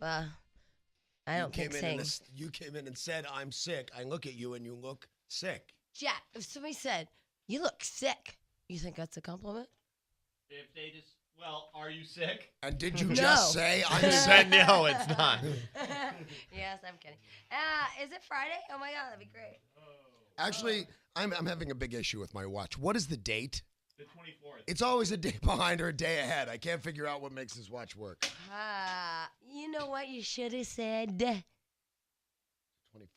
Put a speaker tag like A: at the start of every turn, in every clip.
A: I don't think saying.
B: You came in and said, I'm sick. I look at you and you look sick.
A: Jack, if somebody said, you look sick, you think that's a compliment?
C: If they just, are you sick?
B: And did you just say, I'm
C: sick? No, it's not.
A: Yes, I'm kidding. Is it Friday? Oh, my God, that'd be great.
B: Actually, I'm having a big issue with my watch. What is the date?
C: The 24th.
B: It's always a day behind or a day ahead. I can't figure out what makes this watch work.
A: You know what you should have said?
B: 24th.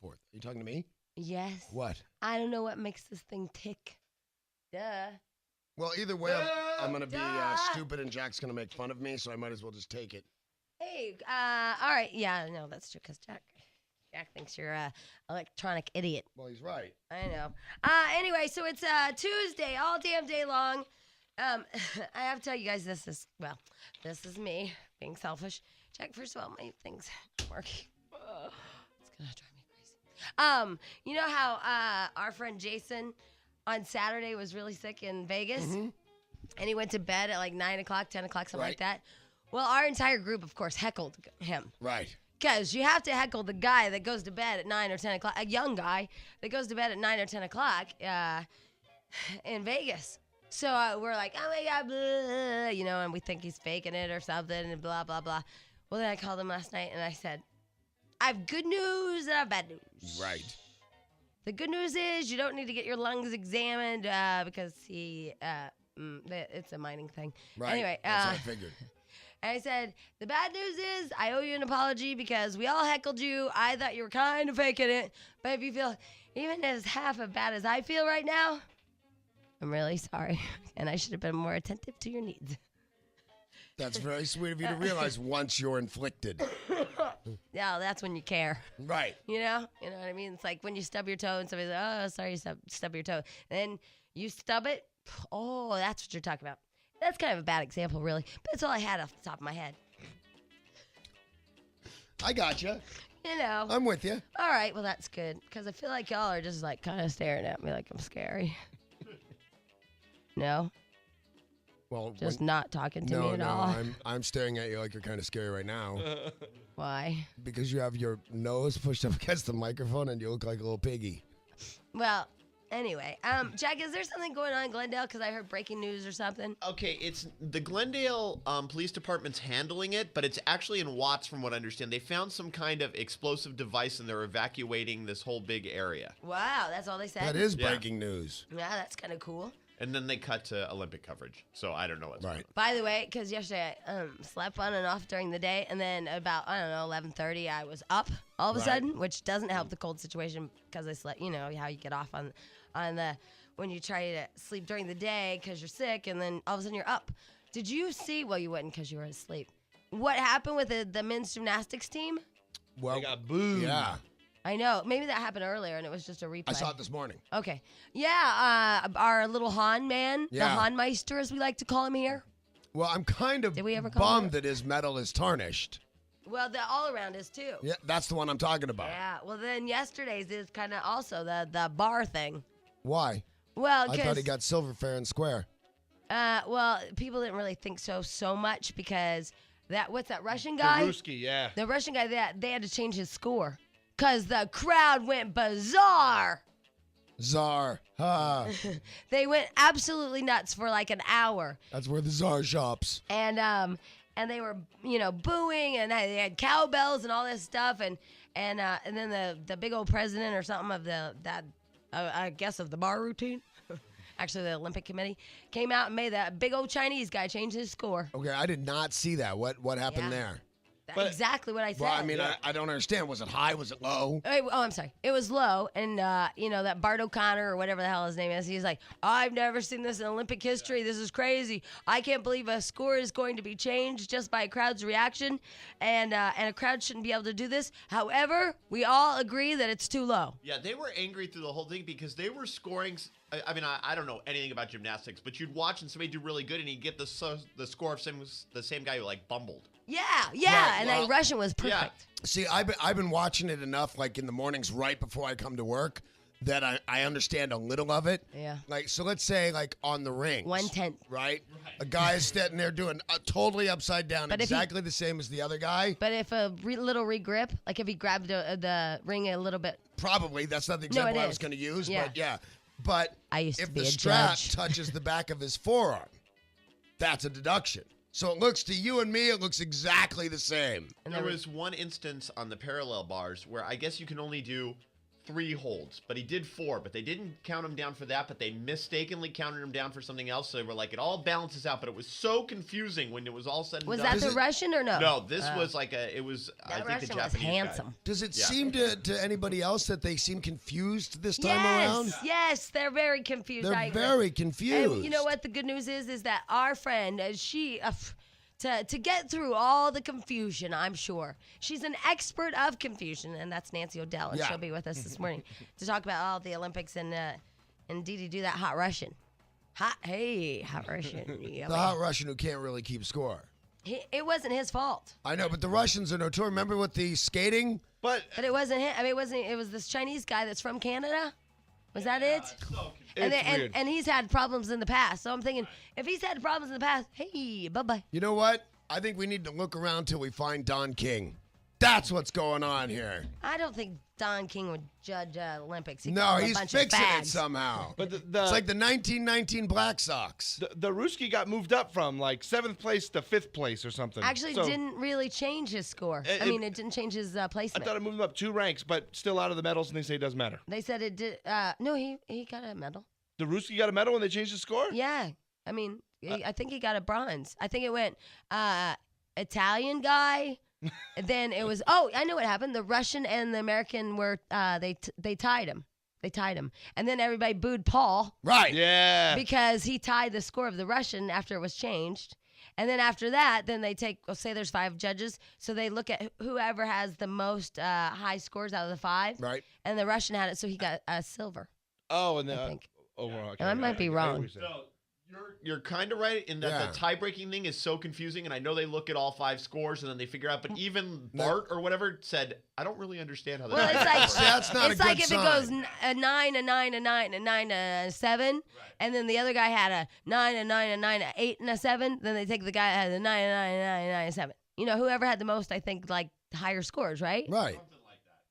B: Are you talking to me?
A: Yes.
B: What?
A: I don't know what makes this thing tick. Duh.
B: Well, either way, I'm going to be stupid and Jack's going to make fun of me, so I might as well just take it.
A: Hey, all right. Yeah, no, that's true, because Jack thinks you're a electronic idiot.
B: Well, he's right.
A: I know. Anyway, so it's Tuesday, all damn day long. I have to tell you guys this is me being selfish. Jack, first of all, my thing's working. It's going to drive me crazy. You know how our friend Jason on Saturday was really sick in Vegas?
B: Mm-hmm.
A: And he went to bed at like 9 o'clock, 10 o'clock, something like that. Well, our entire group, of course, heckled him.
B: Right.
A: Because you have to heckle the guy that goes to bed at 9 or 10 o'clock, a young guy that goes to bed at 9 or 10 o'clock in Vegas. So we're like, oh, my God, blah, you know, and we think he's faking it or something and blah, blah, blah. Well, then I called him last night and I said, I have good news and I have bad news.
B: Right.
A: The good news is you don't need to get your lungs examined because it's a mining thing.
B: Right.
A: Anyway.
B: That's what I figured.
A: And I said, the bad news is I owe you an apology because we all heckled you. I thought you were kind of faking it. But if you feel even as half as bad as I feel right now, I'm really sorry. And I should have been more attentive to your needs.
B: That's very sweet of you to realize once you're inflicted.
A: Yeah, that's when you care.
B: Right.
A: You know what I mean? It's like when you stub your toe and somebody's like, oh, sorry, you stub your toe. And then you stub it. Oh, that's what you're talking about. That's kind of a bad example, really. But that's all I had off the top of my head.
B: I got you.
A: You know.
B: I'm with you.
A: All right, well, that's good. Because I feel like y'all are just like kind of staring at me like I'm scary. No?
B: Well,
A: just not talking to me at all.
B: I'm staring at you like you're kind of scary right now.
A: Why?
B: Because you have your nose pushed up against the microphone and you look like a little piggy.
A: Well, anyway, Jack, is there something going on in Glendale? Because I heard breaking news or something.
C: Okay, it's the Glendale Police Department's handling it, but it's actually in Watts, from what I understand. They found some kind of explosive device and they're evacuating this whole big area.
A: Wow, that's all they said?
B: That is breaking news.
A: Yeah, that's kind of cool.
C: And then they cut to Olympic coverage, so I don't know what's right.
A: By the way, because yesterday I slept on and off during the day, and then about, 11:30, I was up all of a sudden, which doesn't help the cold situation because I slept, you know, how you get off on the, when you try to sleep during the day because you're sick, and then all of a sudden you're up. Did you see, well, you wouldn't because you were asleep, what happened with the men's gymnastics team?
B: Well,
C: they got booed.
B: Yeah.
A: I know. Maybe that happened earlier, and it was just a replay.
B: I saw it this morning.
A: Okay. Yeah, our little Han man, the Hanmeister, as we like to call him here.
B: Well, I'm kind of bummed that his medal is tarnished.
A: Well, the all-around is, too.
B: Yeah, that's the one I'm talking about.
A: Yeah, well, then yesterday's is kind of also the bar thing.
B: Why?
A: Well,
B: I thought he got silver fair and square.
A: Well, people didn't really think so much because what's that Russian guy?
C: Peruski, yeah.
A: The Russian guy, they had to change his score. Because the crowd went bizarre.
B: Czar. Ha.
A: They went absolutely nuts for like an hour.
B: That's where the Czar shops.
A: And they were, booing, and they had cowbells and all this stuff. And then the big old president or something of I guess of the bar routine, actually the Olympic Committee, came out and made that big old Chinese guy change his score.
B: Okay, I did not see that. What happened there?
A: That's exactly what I said.
B: Well, I mean, I don't understand. Was it high? Was it low?
A: Oh, I'm sorry. It was low. And, that Bart O'Connor or whatever the hell his name is, he's like, I've never seen this in Olympic history. This is crazy. I can't believe a score is going to be changed just by a crowd's reaction. And a crowd shouldn't be able to do this. However, we all agree that it's too low.
C: Yeah, they were angry through the whole thing because they were scoring. I mean, I don't know anything about gymnastics, but you'd watch and somebody do really good, and he'd get the score of the same guy who, bumbled.
A: Yeah,
B: Right,
A: and
B: well,
A: the Russian was perfect.
B: See, I've been watching it enough, like in the mornings right before I come to work, that I understand a little of it.
A: Yeah.
B: Like, so let's say, like, on the rings.
A: 1/10.
B: Right? A guy is standing there doing totally upside down,
A: But if
B: exactly the same as the other guy.
A: But if a little regrip, like if he grabbed the ring a little bit.
B: Probably. That's not the
A: No,
B: example
A: it
B: I was
A: is.
B: going to use,
A: Yeah.
B: but yeah. But
A: I used to
B: if
A: be
B: the
A: a
B: strap
A: judge.
B: touches the back of his forearm, that's a deduction. So it looks to you and me, it looks exactly the same.
A: And
C: There was one instance on the parallel bars where I guess you can only do 3 holds, but he did 4, but they didn't count him down for that, but they mistakenly counted him down for something else. So they were like, it all balances out, but it was so confusing when it was all said and
A: Was
C: done.
A: that the Russian or no?
C: No, this was like I think
A: That
C: the
A: Russian was
C: Japanese
A: handsome.
C: guy.
B: Does it
C: Yeah.
B: seem to anybody else that they seem confused this time around?
A: Yes, they're very confused. I
B: They're
A: agree.
B: very confused.
A: And you know what? The good news is that our friend, to get through all the confusion, I'm sure she's an expert of confusion, and that's Nancy O'Dell, and
B: Yeah.
A: she'll be with us this morning to talk about all the Olympics and Dee Dee do that hot Russian, hot Russian. Yeah,
B: The hot Russian who can't really keep score.
A: it wasn't his fault,
B: I know, but the Russians are notorious. Remember with the skating?
D: But
A: but it wasn't him. I mean, it wasn't. It was this Chinese guy that's from Canada. Was that it?
D: it's weird.
A: And he's had problems in the past. So I'm thinking, if he's had problems in the past, hey, bye-bye.
B: You know what? I think we need to look around till we find Don King. That's what's going on here.
A: I don't think Don King would judge Olympics. He'd
B: No,
A: call them a
B: he's
A: bunch
B: fixing
A: of
B: it
A: fags.
B: somehow.
D: But
B: It's like the 1919 Black Sox.
D: the Ruski got moved up from like 7th place to 5th place or something.
A: Actually,
D: So,
A: didn't really change his score.
D: It-
A: I mean, it didn't change his
D: I
A: placement.
D: thought it moved him up 2 ranks, but still out of the medals, and they say it doesn't matter.
A: They said it did. No, he got a medal.
D: The Ruski got a medal when they changed the score?
A: Yeah, I mean, I think he got a bronze. I think it went Italian guy. And then it was. Oh, I know what happened. The Russian and the American were. They tied him. They tied him, and then everybody booed Paul.
B: Right.
D: Yeah.
A: Because he tied the score of the Russian after it was changed. And then after that, then they say there's 5 judges. So they look at whoever has the most high scores out of the 5.
B: Right.
A: And the Russian had it, so he got a silver,
D: Oh, and
A: I
D: then.
A: think.
D: Oh, well, okay.
A: And I might be wrong.
C: You're kind of right in that
B: Yeah.
C: the tie-breaking thing is so confusing, and I know they look at all 5 scores and then they figure out. But even
B: No.
C: Bart or whatever said, "I don't really understand how."
A: Well,
C: that
A: it's like
B: That's not
A: it's
B: a
A: like
B: good
A: if
B: sign.
A: it goes a 9, a 9, a 9, a 9, a 7, and then the other guy had a 9, a 9, a 9, a 8, and a 7. Then they take the guy that had a 9, a 9, a 9, a 9, a 7. You know, whoever had the most, I think, like higher scores, right?
B: Right.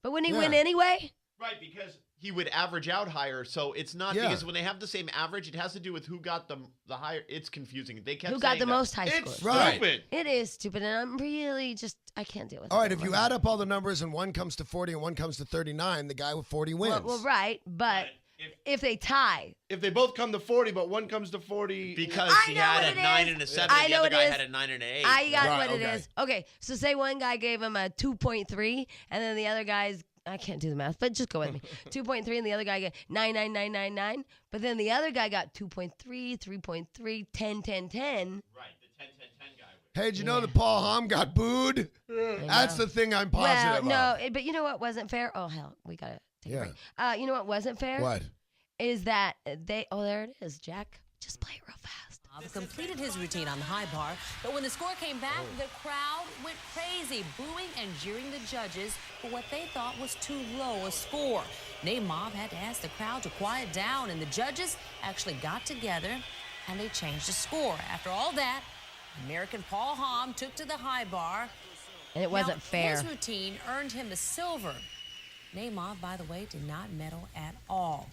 A: But wouldn't he
B: Yeah.
A: win anyway?
C: Right, because he would average out higher. So it's not
B: Yeah.
C: because when they have the same average, it has to do with who got the higher. It's confusing. They kept
A: Who got
C: saying
A: the
C: that.
A: most high
D: It's
A: scores?
B: Right.
D: stupid.
A: It is stupid, and I'm really I can't deal with it.
B: All right, if you
A: anymore.
B: add up all the numbers and one comes to 40 and one comes to 39, the guy with 40 wins.
A: Well, right, but if they tie,
D: If they both come to 40, but one comes to 40.
C: Because
A: I
C: he
A: know
C: had
A: what
C: a
A: it
C: 9
A: is.
C: and a 7,
A: I
C: and the
A: know
C: other
A: it
C: guy
A: is.
C: had a 9 and an 8.
A: I got
B: Right,
A: what it
B: okay.
A: is. Okay, so say one guy gave him a 2.3, and then the other guy's I can't do the math, but just go with me. 2.3, and the other guy got 99999. But then the other guy got 2.3, 3.3, 10, 10, 10.
C: Right, the 10, 10, 10 guy.
B: Hey, did you know that Paul Hom got booed? That's the thing I'm
A: Well,
B: positive
A: no,
B: of.
A: but you know what wasn't fair? Oh hell, we gotta take
B: Yeah.
A: a break. You know what wasn't fair?
B: What?
A: Is that they? Oh, there it is, Jack. Just play it real fast.
E: Completed his routine on the high bar, but when the score came back, the crowd went crazy, booing and jeering the judges for what they thought was too low a score. Namob had to ask the crowd to quiet down, and the judges actually got together and they changed the score. After all that, American Paul Hom took to the high bar.
A: And it wasn't
E: Now,
A: fair.
E: His routine earned him a silver. Namob, by the way, did not medal at all.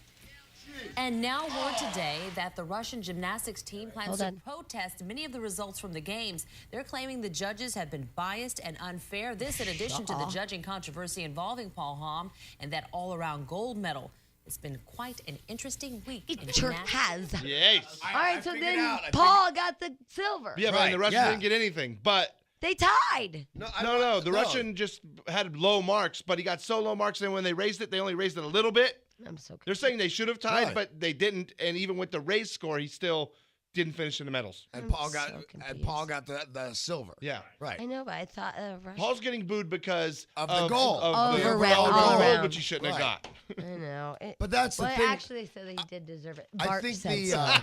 E: And now word today that the Russian gymnastics team plans
A: Hold
E: to
A: on.
E: protest many of the results from the games. They're claiming the judges have been biased and unfair. This in addition to the judging controversy involving Paul Hom and that all-around gold medal. It's been quite an interesting week. in
A: It sure
E: gymnastics.
A: has.
D: Yes.
A: All right, so then Paul got the silver.
D: Yeah, but
B: Right,
D: the Russians
B: yeah.
D: didn't get anything. But
A: They tied.
D: no, the Russian just had low marks, but he got so low marks, and when they raised it, they only raised it a little bit.
A: I'm so
D: They're saying they should have tied,
B: Right.
D: but they didn't. And even with the raised score, he still didn't finish in the medals.
B: And
A: I'm
B: Paul
A: so
B: got
A: confused.
B: the silver.
D: Yeah.
B: Right.
A: I know, but I thought Russia.
D: Paul's getting booed because
B: Of the goal.
D: of the
A: Overall,
D: overall
A: all
D: goal,
A: around.
D: which he shouldn't
B: Right.
D: have got.
A: I know.
B: But that's the
A: well,
B: thing.
A: actually, they said that he did deserve it.
B: I
A: Bart
B: think
A: said
B: the
A: so.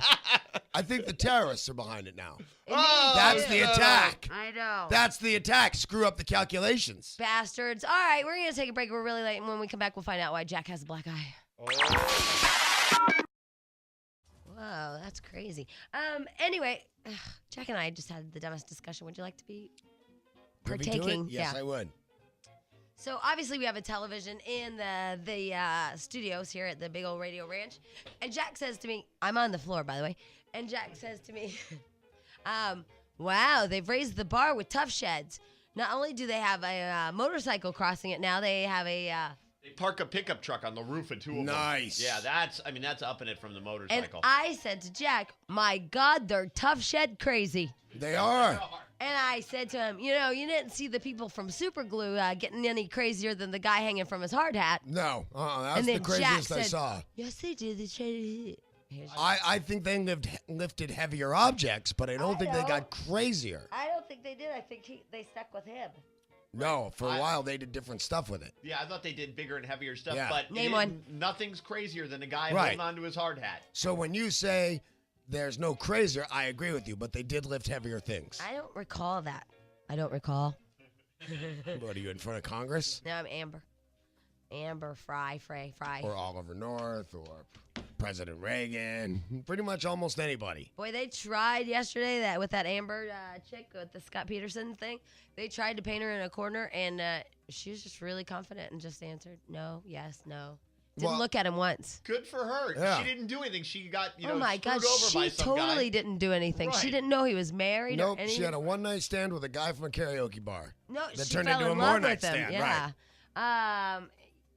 B: I think the terrorists are behind it now.
D: Oh,
B: That's the attack.
A: I know.
B: That's the attack. Screw up the calculations.
A: Bastards. All right, we're going to take a break. We're really late. And when we come back, we'll find out why Jack has a black eye. Whoa, that's crazy. Anyway, Jack and I just had the dumbest discussion. Would you like to be
B: Privy to it?
A: partaking?
B: Yes,
A: Yeah.
B: I would.
A: So obviously we have a television in the studios here at the big old radio ranch, and Jack says to me, I'm on the floor, by the way, and Jack says to me, wow, they've raised the bar with tough sheds. Not only do they have a motorcycle crossing it now, they have a
C: They park a pickup truck on the roof of two of them.
B: Nice.
C: Yeah, that's upping it from the
A: and
C: motorcycle.
A: I said to Jack, my God, they're tough shed crazy.
B: They are.
A: And I said to him, you know, you didn't see the people from Super Glue getting any crazier than the guy hanging from his hard hat.
B: No. That's
A: And
B: the
A: then
B: craziest
A: Jack
B: I
A: said,
B: saw.
A: Yes, they did. They tried to.
B: I think they lifted heavier objects, but I don't think they got crazier.
A: I don't think they did. I think they stuck with him.
B: No, for a while they did different stuff with it.
C: Yeah, I thought they did bigger and heavier stuff,
B: Yeah.
C: but
A: Name one.
C: Nothing's crazier than a guy
B: Right.
C: holding onto his hard hat.
B: So when you say there's no crazier, I agree with you, but they did lift heavier things.
A: I don't recall that. I don't recall.
B: What, are you in front of Congress?
A: No, I'm Amber. Amber Fry.
B: Or Oliver North, or President Reagan, pretty much almost anybody.
A: Boy, they tried yesterday that with that Amber chick with the Scott Peterson thing. They tried to paint her in a corner, and she was just really confident and just answered no, yes, no. Didn't
B: Well-
A: look at him once.
C: Good for her.
B: Yeah.
C: She didn't do anything. She got,
A: Oh my God,
C: screwed over by
A: she
C: some
A: totally
C: guy.
A: didn't do anything. She
C: Right.
A: didn't know he was married or
B: Nope,
A: anything.
B: she had a one-night stand with a guy from a karaoke bar.
A: No,
B: that
A: she
B: turned
A: fell
B: into
A: in
B: a
A: love
B: more-night
A: with him.
B: stand,
A: Yeah.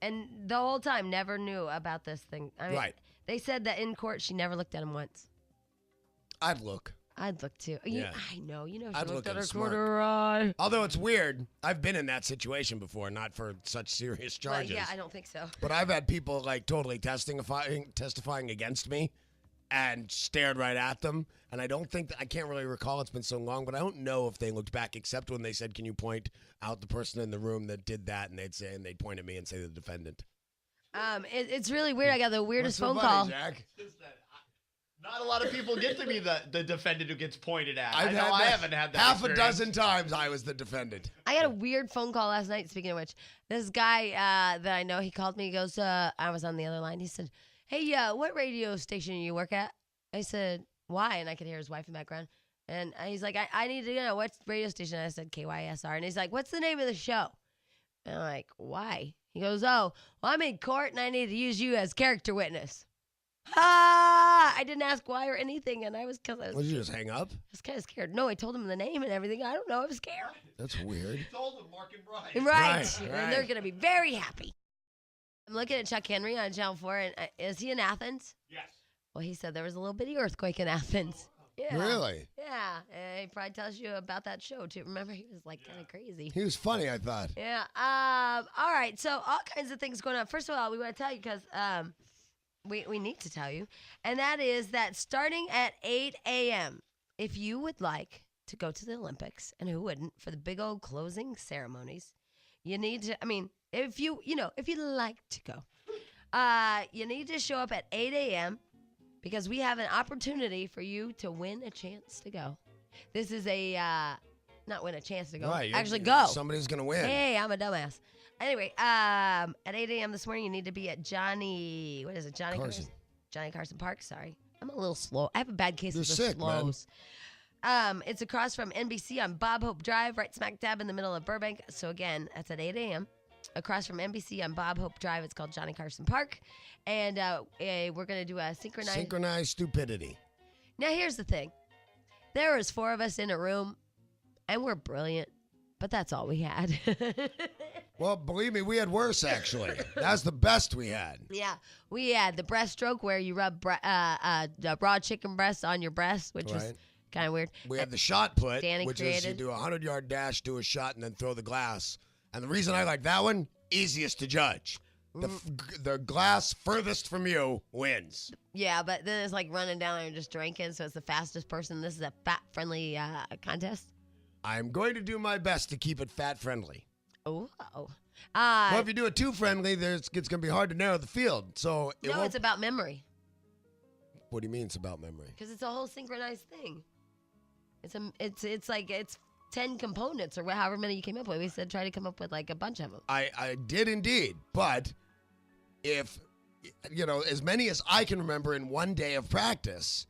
A: And the whole time never knew about this thing. I mean,
B: Right.
A: They said that in court she never looked at him once.
B: I'd look.
A: I'd look too.
B: Yeah.
A: I know. You know, she
B: I'd
A: looked
B: look
A: at
B: at
A: her
B: a smart-
A: quarter eye.
B: Although it's weird, I've been in that situation before, not for such serious
A: But
B: charges.
A: yeah, I don't think so.
B: But I've had people like totally testifying against me and stared right at them. And I don't think I can't really recall, it's been so long, but I don't know if they looked back except when they said, can you point out the person in the room that did that? And they'd point at me and say the defendant.
A: It's really weird. I got the weirdest
B: What's so
A: phone
B: funny,
A: call.
B: Jack?
C: Not a lot of people get to be the defendant who gets pointed at.
B: I've had
C: I
B: that
C: haven't had that
B: half
C: experience.
B: a dozen times I was the defendant.
A: I got a weird phone call last night, speaking of which. This guy that I know, he called me. He goes, I was on the other line. He said, hey, what radio station do you work at? I said, why? And I could hear his wife in the background. And he's like, I need to know, what's radio station? I said, KYSR. And he's like, what's the name of the show? And I'm like, why? He goes, oh, well, I'm in court and I need to use you as character witness. I didn't ask why or anything, and I was
B: Would you just hang up?
A: kind of scared. No, I told him the name and everything. I don't know. I was scared.
B: That's weird.
C: You told him, Mark and Brian.
A: Right.
B: Right.
A: And they're going to be very happy. I'm looking at Chuck Henry on Channel 4, and is he in Athens?
C: Yes.
A: Well, he said there was a little bitty earthquake in Athens. Yeah.
B: Really?
A: Yeah. And he probably tells you about that show, too. Remember, he was like kind of crazy.
B: He was funny, I thought.
A: Yeah. All right. So all kinds of things going on. First of all, we want to tell you because we need to tell you, and that is that starting at 8 a.m., if you would like to go to the Olympics, and who wouldn't, for the big old closing ceremonies, you need to, if you'd like to go, you need to show up at 8 a.m. because we have an opportunity for you to win a chance to go. This is not win a chance to go,
B: Right,
A: actually go.
B: Somebody's going to win.
A: Hey, I'm a dumbass. Anyway, at 8 a.m. this morning, you need to be at Johnny
B: Carson.
A: Johnny Carson Park, sorry. I'm a little slow. I have a bad case
B: You're
A: of the
B: sick, man.
A: slows. It's across from NBC on Bob Hope Drive, right smack dab in the middle of Burbank. So again, that's at 8 a.m. Across from NBC on Bob Hope Drive. It's called Johnny Carson Park. And we're going to do a
B: Synchronized stupidity.
A: Now, here's the thing. There was 4 of us in a room, and we're brilliant. But that's all we had.
B: Well, believe me, we had worse, actually. That's the best we had.
A: Yeah, we had the breaststroke where you rub raw chicken breast on your breast, which was
B: Right.
A: kind of weird.
B: We had the shot put,
A: Danny
B: which is you
A: created.
B: do a 100-yard dash, do a shot, and then throw the glass. And the reason I like that one, easiest to judge. The glass furthest from you wins.
A: Yeah, but then it's like running down there and just drinking, so it's the fastest person. This is a fat-friendly contest.
B: I'm going to do my best to keep it fat-friendly.
A: Oh.
B: Well, if you do it too friendly, it's going to be hard to narrow the field. So
A: It's about memory.
B: What do you mean it's about memory?
A: Because it's a whole synchronized thing. It's like 10 components or however many you came up with. We said try to come up with like a bunch of them.
B: I did indeed, but if as many as I can remember in one day of practice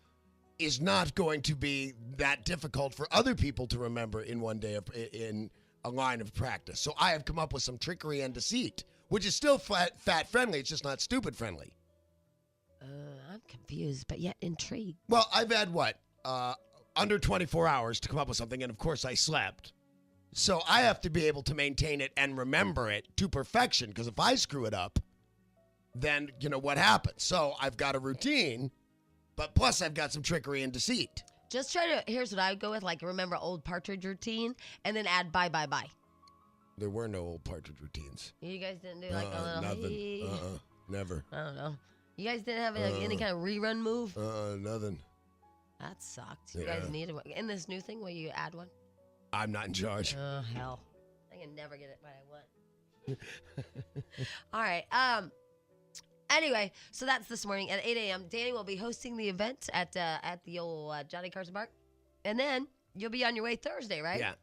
B: is not going to be that difficult for other people to remember in one day in a line of practice. So I have come up with some trickery and deceit, which is still fat friendly. It's just not stupid friendly.
A: I'm confused, but yet intrigued.
B: Well, I've had under 24 hours to come up with something, and of course I slept. So I have to be able to maintain it and remember it to perfection, because if I screw it up, then what happens? So I've got a routine, but plus I've got some trickery and deceit.
A: Just here's what I would go with, like remember old Partridge routine, and then add bye, bye, bye.
B: There were no old Partridge routines.
A: You guys didn't do like a little...
B: Nothing.
A: Hey.
B: Never.
A: I don't know. You guys didn't have any kind of rerun move?
B: Nothing.
A: That sucked. You guys needed one. In this new thing, will you add one?
B: I'm not in charge.
A: Oh, hell. I can never get it what I want. All right. Anyway, so that's this morning at 8 a.m. Danny will be hosting the event at the old Johnny Carson Park. And then you'll be on your way Thursday, right?
B: Yeah.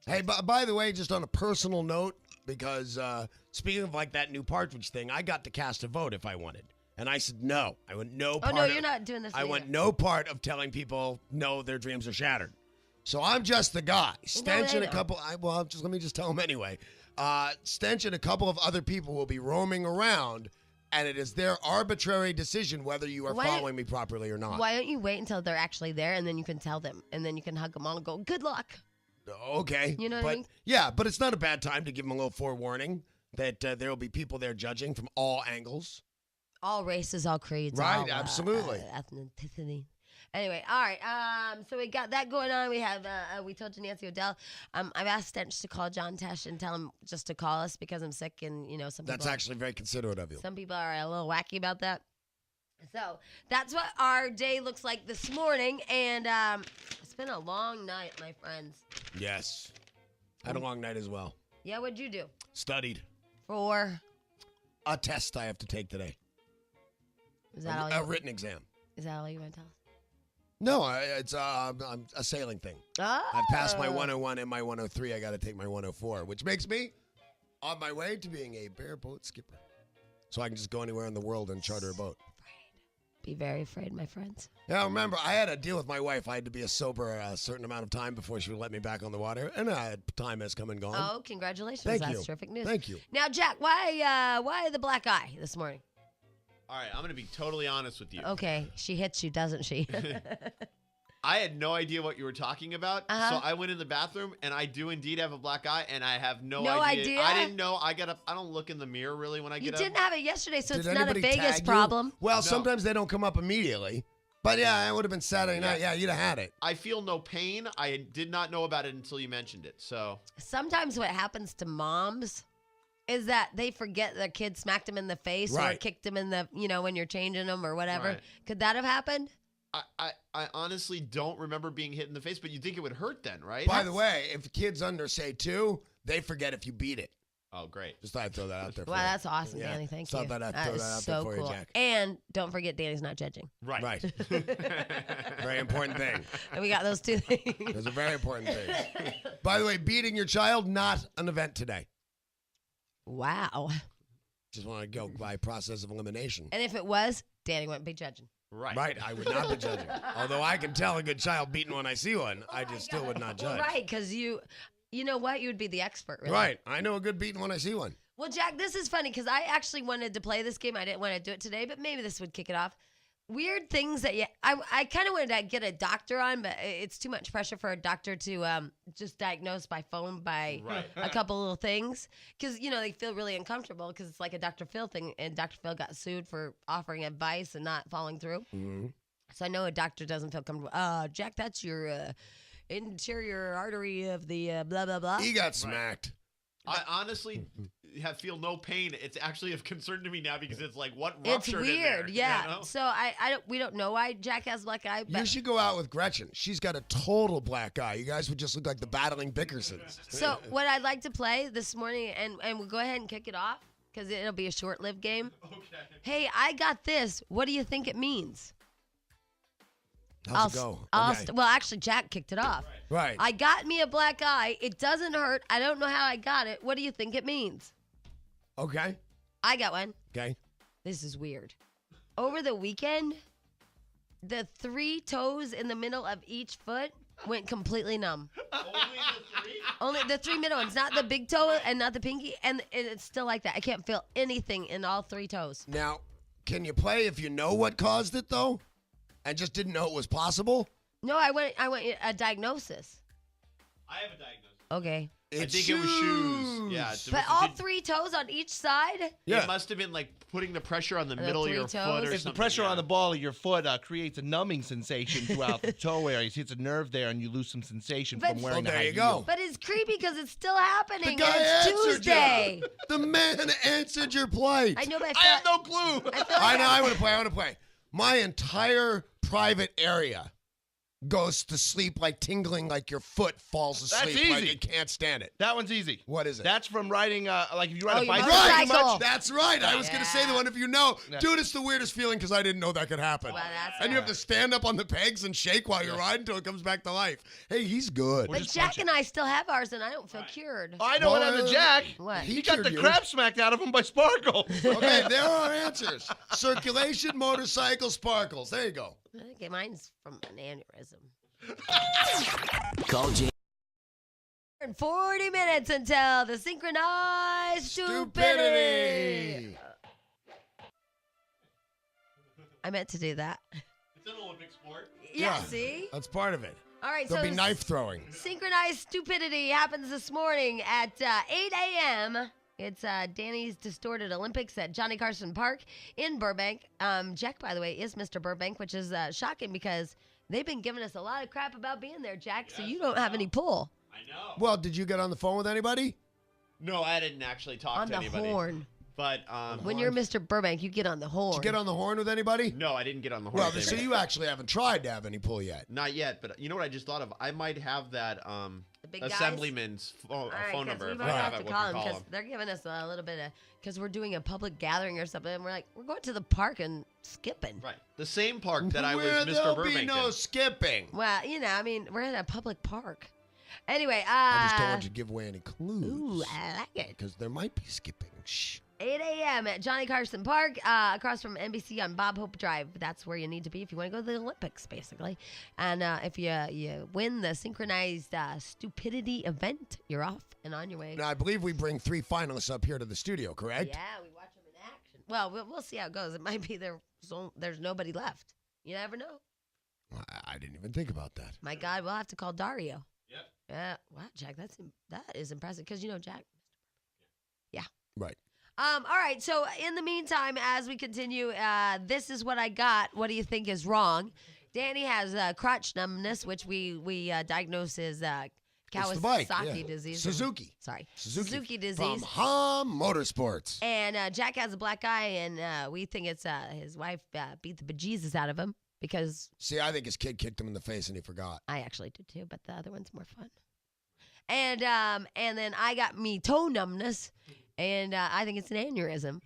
B: Hey, by the way, just on a personal note, because speaking of like that new Partridge thing, I got to cast a vote if I wanted. And I said no. I want no part.
A: Oh, no, you're not doing this.
B: I want no part of telling people no, their dreams are shattered. So I'm just the guy. Stench and a couple. Let me just tell them anyway. Stench and a couple of other people will be roaming around, and it is their arbitrary decision whether you are following me properly or not.
A: Why don't you wait until they're actually there, and then you can tell them, and then you can hug them all and go, "Good luck."
B: Okay.
A: You know what I mean?
B: Yeah, but it's not a bad time to give them a little forewarning that there will be people there judging from all angles.
A: All races, all creeds.
B: Right,
A: all,
B: absolutely.
A: Ethnicity. Anyway, all right. So we got that going on. We have, we told you Nancy O'Dell. I've asked Stench to call John Tesh and tell him just to call us because I'm sick and, some
B: That's
A: people...
B: actually very considerate of you.
A: Some people are a little wacky about that. So that's what our day looks like this morning. And it's been a long night, my friends.
B: Yes. Had a long night as well.
A: Yeah, what'd you do?
B: Studied.
A: For?
B: A test I have to take today.
A: Is that all
B: a written exam.
A: Is that all you want to tell us?
B: No, it's a sailing thing.
A: Oh.
B: I've passed my 101 and my 103. I got to take my 104, which makes me on my way to being a bareboat skipper. So I can just go anywhere in the world and charter a boat.
A: Be very afraid, my friends.
B: Yeah, remember, I had a deal with my wife. I had to be sober a certain amount of time before she would let me back on the water. And time has come and gone.
A: Oh, congratulations.
B: Thank you.
A: That's terrific news.
B: Thank you.
A: Now, Jack, why the black eye this morning?
C: All right, I'm going to be totally honest with you.
A: Okay, she hits you, doesn't she?
C: I had no idea what you were talking about, so I went in the bathroom, and I do indeed have a black eye, and I have no idea. I didn't know. I got up. I don't look in the mirror really when I get up.
A: You didn't have it yesterday, so
B: Did
A: it's not a
B: anybody
A: Vegas
B: tag
A: problem.
B: you? Well,
C: No.
B: sometimes they don't come up immediately. But yeah, it would have been Saturday night. Yeah, you'd have had it.
C: I feel no pain. I did not know about it until you mentioned it. So
A: Sometimes what happens to moms is that they forget their kid smacked them in the face or
B: Right.
A: kicked them in the, when you're changing them or whatever.
C: Right.
A: Could that have happened?
C: I honestly don't remember being hit in the face, but you'd think it would hurt then, right?
B: By the way, if a kid's under, say, 2, they forget if you beat it.
C: Oh, great.
B: Just thought I'd throw that out there.
A: Wow,
B: for you.
A: that's awesome,
B: Yeah.
A: Danny. Thank
B: Thought
A: you.
B: that I'd
A: That
B: throw
A: is
B: that out
A: so
B: there for you,
A: cool.
B: Jack.
A: And don't forget, Danny's not judging.
C: Right.
B: Right. Very important thing.
A: And we got those two things.
B: Those are very important things. By the way, beating your child, not an event today.
A: Wow.
B: Just want to go by process of elimination.
A: And if it was, Danny wouldn't be judging.
C: Right.
B: Right, I would not be judging. Although I can tell a good child beating when I see one, I just still would not judge.
A: Right, because you know what? You would be the expert, really.
B: Right, I know a good beating when I see one.
A: Well, Jack, this is funny because I actually wanted to play this game. I didn't want to do it today, but maybe this would kick it off. Weird things that I kind of wanted to get a doctor on, but it's too much pressure for a doctor to just diagnose by phone by a couple little things because they feel really uncomfortable because it's like a Dr. Phil thing, and Dr. Phil got sued for offering advice and not following through.
B: Mm-hmm.
A: So I know a doctor doesn't feel comfortable. Jack, that's your interior artery of the blah blah blah.
B: He got smacked.
C: I honestly feel no pain. It's actually of concern to me now because it's like what ruptured
A: It's weird,
C: in there,
A: yeah.
C: you know?
A: So we don't know why Jack has black eye. But
B: You should go out with Gretchen. She's got a total black eye. You guys would just look like the battling Bickersons.
A: So what I'd like to play this morning, and we'll go ahead and kick it off because it'll be a short-lived game.
C: Okay.
A: Hey, I got this. What do you think it means?
B: How's it go? Okay.
A: Well, actually, Jack kicked it off.
B: Right.
A: I got me a black eye. It doesn't hurt. I don't know how I got it. What do you think it means?
B: Okay.
A: I got one.
B: Okay.
A: This is weird. Over the weekend, the 3 toes in the middle of each foot went completely numb.
C: Only the 3?
A: Only the 3 middle ones, not the big toe and not the pinky, and it's still like that. I can't feel anything in all 3 toes.
B: Now, can you play if you know what caused it though, and just didn't know it was possible?
A: No, I went a diagnosis.
C: I have a diagnosis.
A: Okay.
C: I think it was shoes. Yeah.
A: But all 3 toes on each side?
B: Yeah.
C: It must have been like putting the pressure on the
A: The
C: middle of
A: 3
C: your
A: toes?
C: foot or
D: If
C: something.
D: the pressure
C: yeah.
D: on the ball of your foot creates a numbing sensation throughout the toe area, it hits a nerve there, and you lose some sensation
A: But-
D: from wearing
B: Well,
D: the
B: there
D: high
B: you go.
D: heel.
A: But it's creepy because it's still happening.
B: The guy
A: and it's
B: answered
A: Tuesday.
B: you. The man answered your plight.
A: I know, but
D: I have no clue.
A: I feel like
B: I know. I want to play. I want to play. My entire private area goes to sleep like tingling, like your foot falls asleep.
D: That's
B: Like
D: easy.
B: you can't stand it.
D: That one's easy.
B: What is it?
D: That's from riding, like if you ride
A: Oh,
D: a
A: your
D: bicycle.
B: Right,
A: motorcycle.
B: that's right. I was going to say the one if you know.
D: Yeah.
B: Dude, it's the weirdest feeling because I didn't know that could happen.
A: Well, that's
B: And you have to stand up on the pegs and shake while you're riding until it comes back to life. Hey, he's good.
A: But Jack and I still have ours, and I don't feel cured.
D: I know what on the Jack.
A: What?
D: He got the
B: cured you.
D: crap smacked out of him by Sparkle.
B: Okay, there are answers. Circulation, motorcycle, sparkles. There you go.
A: Okay, mine's from an aneurysm.
F: Call Jay.
A: 40 minutes until the synchronized stupidity. I meant to do that.
C: It's an Olympic sport.
A: Yeah, see?
B: That's part of it.
A: All right,
B: There'll
A: so
B: be knife throwing.
A: synchronized stupidity happens this morning at 8 a.m. It's Danny's Distorted Olympics at Johnny Carson Park in Burbank. Jack, by the way, is Mr. Burbank, which is shocking because they've been giving us a lot of crap about being there, Jack, so you don't have any pull.
C: I know.
B: Well, did you get on the phone with anybody?
C: No, I didn't actually talk
A: On
C: to
A: the
C: anybody.
A: horn.
C: But
A: When you're Mr. Burbank, you get on the horn.
B: Did you get on the horn with anybody?
C: no, I didn't get on the horn.
B: Well,
C: with
B: so
C: anybody.
B: you actually haven't tried to have any pull yet.
C: Not yet, but you know what I just thought of? I might have that
A: The big guys?
C: assemblyman's
A: All right,
C: phone
A: 'cause
C: number.
A: we
C: If
A: might
C: I
A: have
C: have
A: to
C: it,
A: call
C: we
A: them
C: can
A: because they're giving us a little bit of, because we're doing a public gathering or something, and we're like, we're going to the park and skipping.
C: Right. The same park that I was
B: Where
C: Mr.
B: there'll
C: Burbank
B: be no
C: in.
B: skipping.
A: Well, you know, I mean, we're in a public park. Anyway,
B: I just don't want you to give away any clues.
A: Ooh, I like it.
B: Because there might be skipping. Shh.
A: 8 a.m. at Johnny Carson Park, across from NBC on Bob Hope Drive. That's where you need to be if you want to go to the Olympics, basically. And if you win the synchronized stupidity event, you're off and on your way.
B: Now, I believe we bring 3 finalists up here to the studio, correct?
A: Yeah, we watch them in action. Well, we'll see how it goes. It might be there's nobody left. You never know.
B: I didn't even think about that.
A: My God, we'll have to call Dario.
C: Yep.
A: Yeah. Wow, Jack, that is impressive because you know Jack. Yeah.
B: Right.
A: All right. So in the meantime, as we continue, this is what I got. What do you think is wrong? Danny has crotch numbness, which we diagnose as
B: It's the bike.
A: Kawasaki
B: Yeah.
A: disease.
B: Suzuki.
A: Sorry,
B: Suzuki
A: disease.
B: From Hum Motorsports.
A: And Jack has a black eye, and we think it's his wife beat the bejesus out of him because
B: See, I think his kid kicked him in the face and he forgot.
A: I actually did too, but the other one's more fun. And then I got me toe numbness, and I think it's an aneurysm.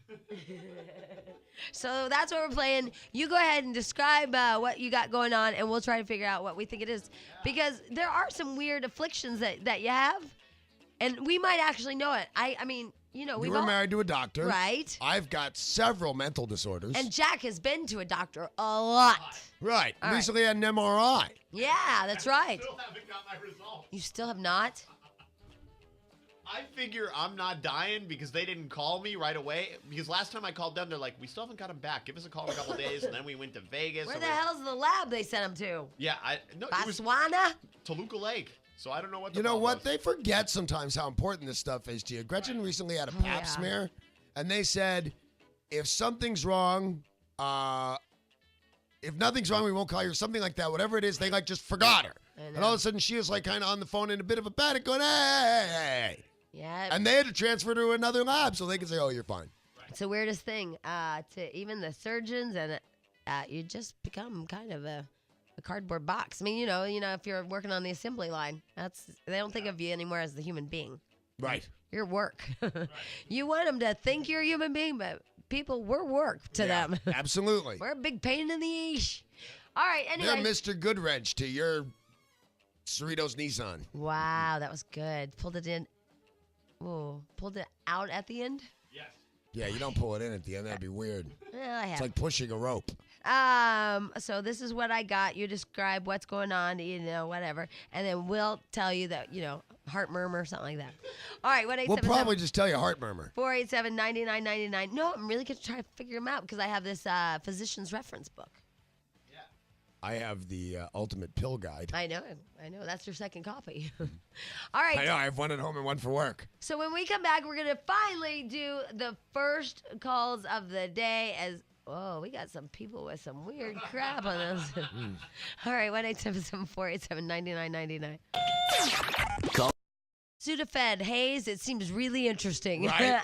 A: So that's what we're playing. You go ahead and describe what you got going on, and we'll try to figure out what we think it is. Because there are some weird afflictions that you have, and we might actually know it. I mean, you know,
B: You were married to a doctor.
A: Right.
B: I've got several mental disorders.
A: And Jack has been to a doctor a lot.
B: right.
A: All right.
B: Recently had an MRI.
A: Yeah, that's right.
C: Still haven't got my results.
A: You still have not?
C: I figure I'm not dying because they didn't call me right away. Because last time I called them, they're like, we still haven't got him back. Give us a call in a couple days. And then we went to Vegas.
A: Where
C: and
A: the hell's the lab they sent him to?
C: Yeah, it was
A: Botswana?
C: Toluca Lake. So I don't know what the
B: You know
C: problem
B: what?
C: was.
B: They forget sometimes how important this stuff is to you. Gretchen recently had a pap
A: yeah.
B: smear, and they said, if something's wrong, if nothing's wrong, we won't call you, or something like that. Whatever it is, they just forgot her. And all of a sudden, she was kind of on the phone in a bit of a panic going, hey.
A: Yeah.
B: And they had to transfer to another lab so they could say, oh, you're fine.
A: It's the weirdest thing to even the surgeons, and you just become kind of a cardboard box. I mean, you know, if you're working on the assembly line, they don't think of you anymore as the human being.
B: Right.
A: Your work. You want them to think you're a human being, but we're work to them.
B: Absolutely.
A: We're a big pain in the ass. All right,
B: They're
A: anyway.
B: Mr. Goodwrench to your Cerritos Nissan.
A: Wow, that was good. Pulled it in. Ooh, pulled it out at the end?
C: Yes.
B: Yeah, you don't pull it in at the end. That'd be weird.
A: Well, I
B: It's
A: have.
B: like pushing a rope.
A: So this is what I got. You describe what's going on, whatever. And then we'll tell you that, heart murmur or something like that. All right,
B: We'll probably just tell you heart murmur.
A: 487-9999. No, I'm really going to try to figure them out because I have this physician's reference book.
B: I have the ultimate pill guide.
A: I know. That's your second copy. All right.
B: I know. I have one at home and one for work.
A: So when we come back, we're going to finally do the first calls of the day we got some people with some weird crap on those. All right, 1-877-487-9999. Sudafed, haze, it seems really interesting.
B: Right.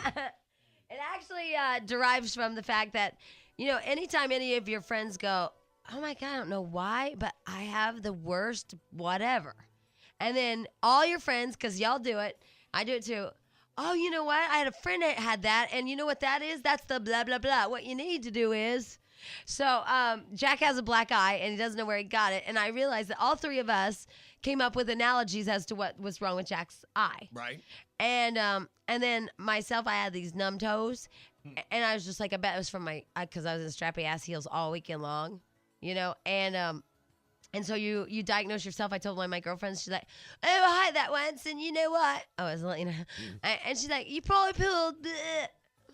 A: It actually derives from the fact that, anytime any of your friends go, oh my God, I don't know why, but I have the worst whatever. And then all your friends, because y'all do it, I do it too. Oh, you know what? I had a friend that had that, and you know what that is? That's the blah, blah, blah. What you need to do is. So Jack has a black eye, and he doesn't know where he got it. And I realized that all three of us came up with analogies as to what was wrong with Jack's eye.
B: Right.
A: And then myself, I had these numb toes, and I was just like, I bet it was from because I was in strappy ass heels all weekend long, And so you diagnose yourself. I told one of my girlfriends, she's like, oh, I had that once, and you know what? I was like, and she's like, you probably pilled.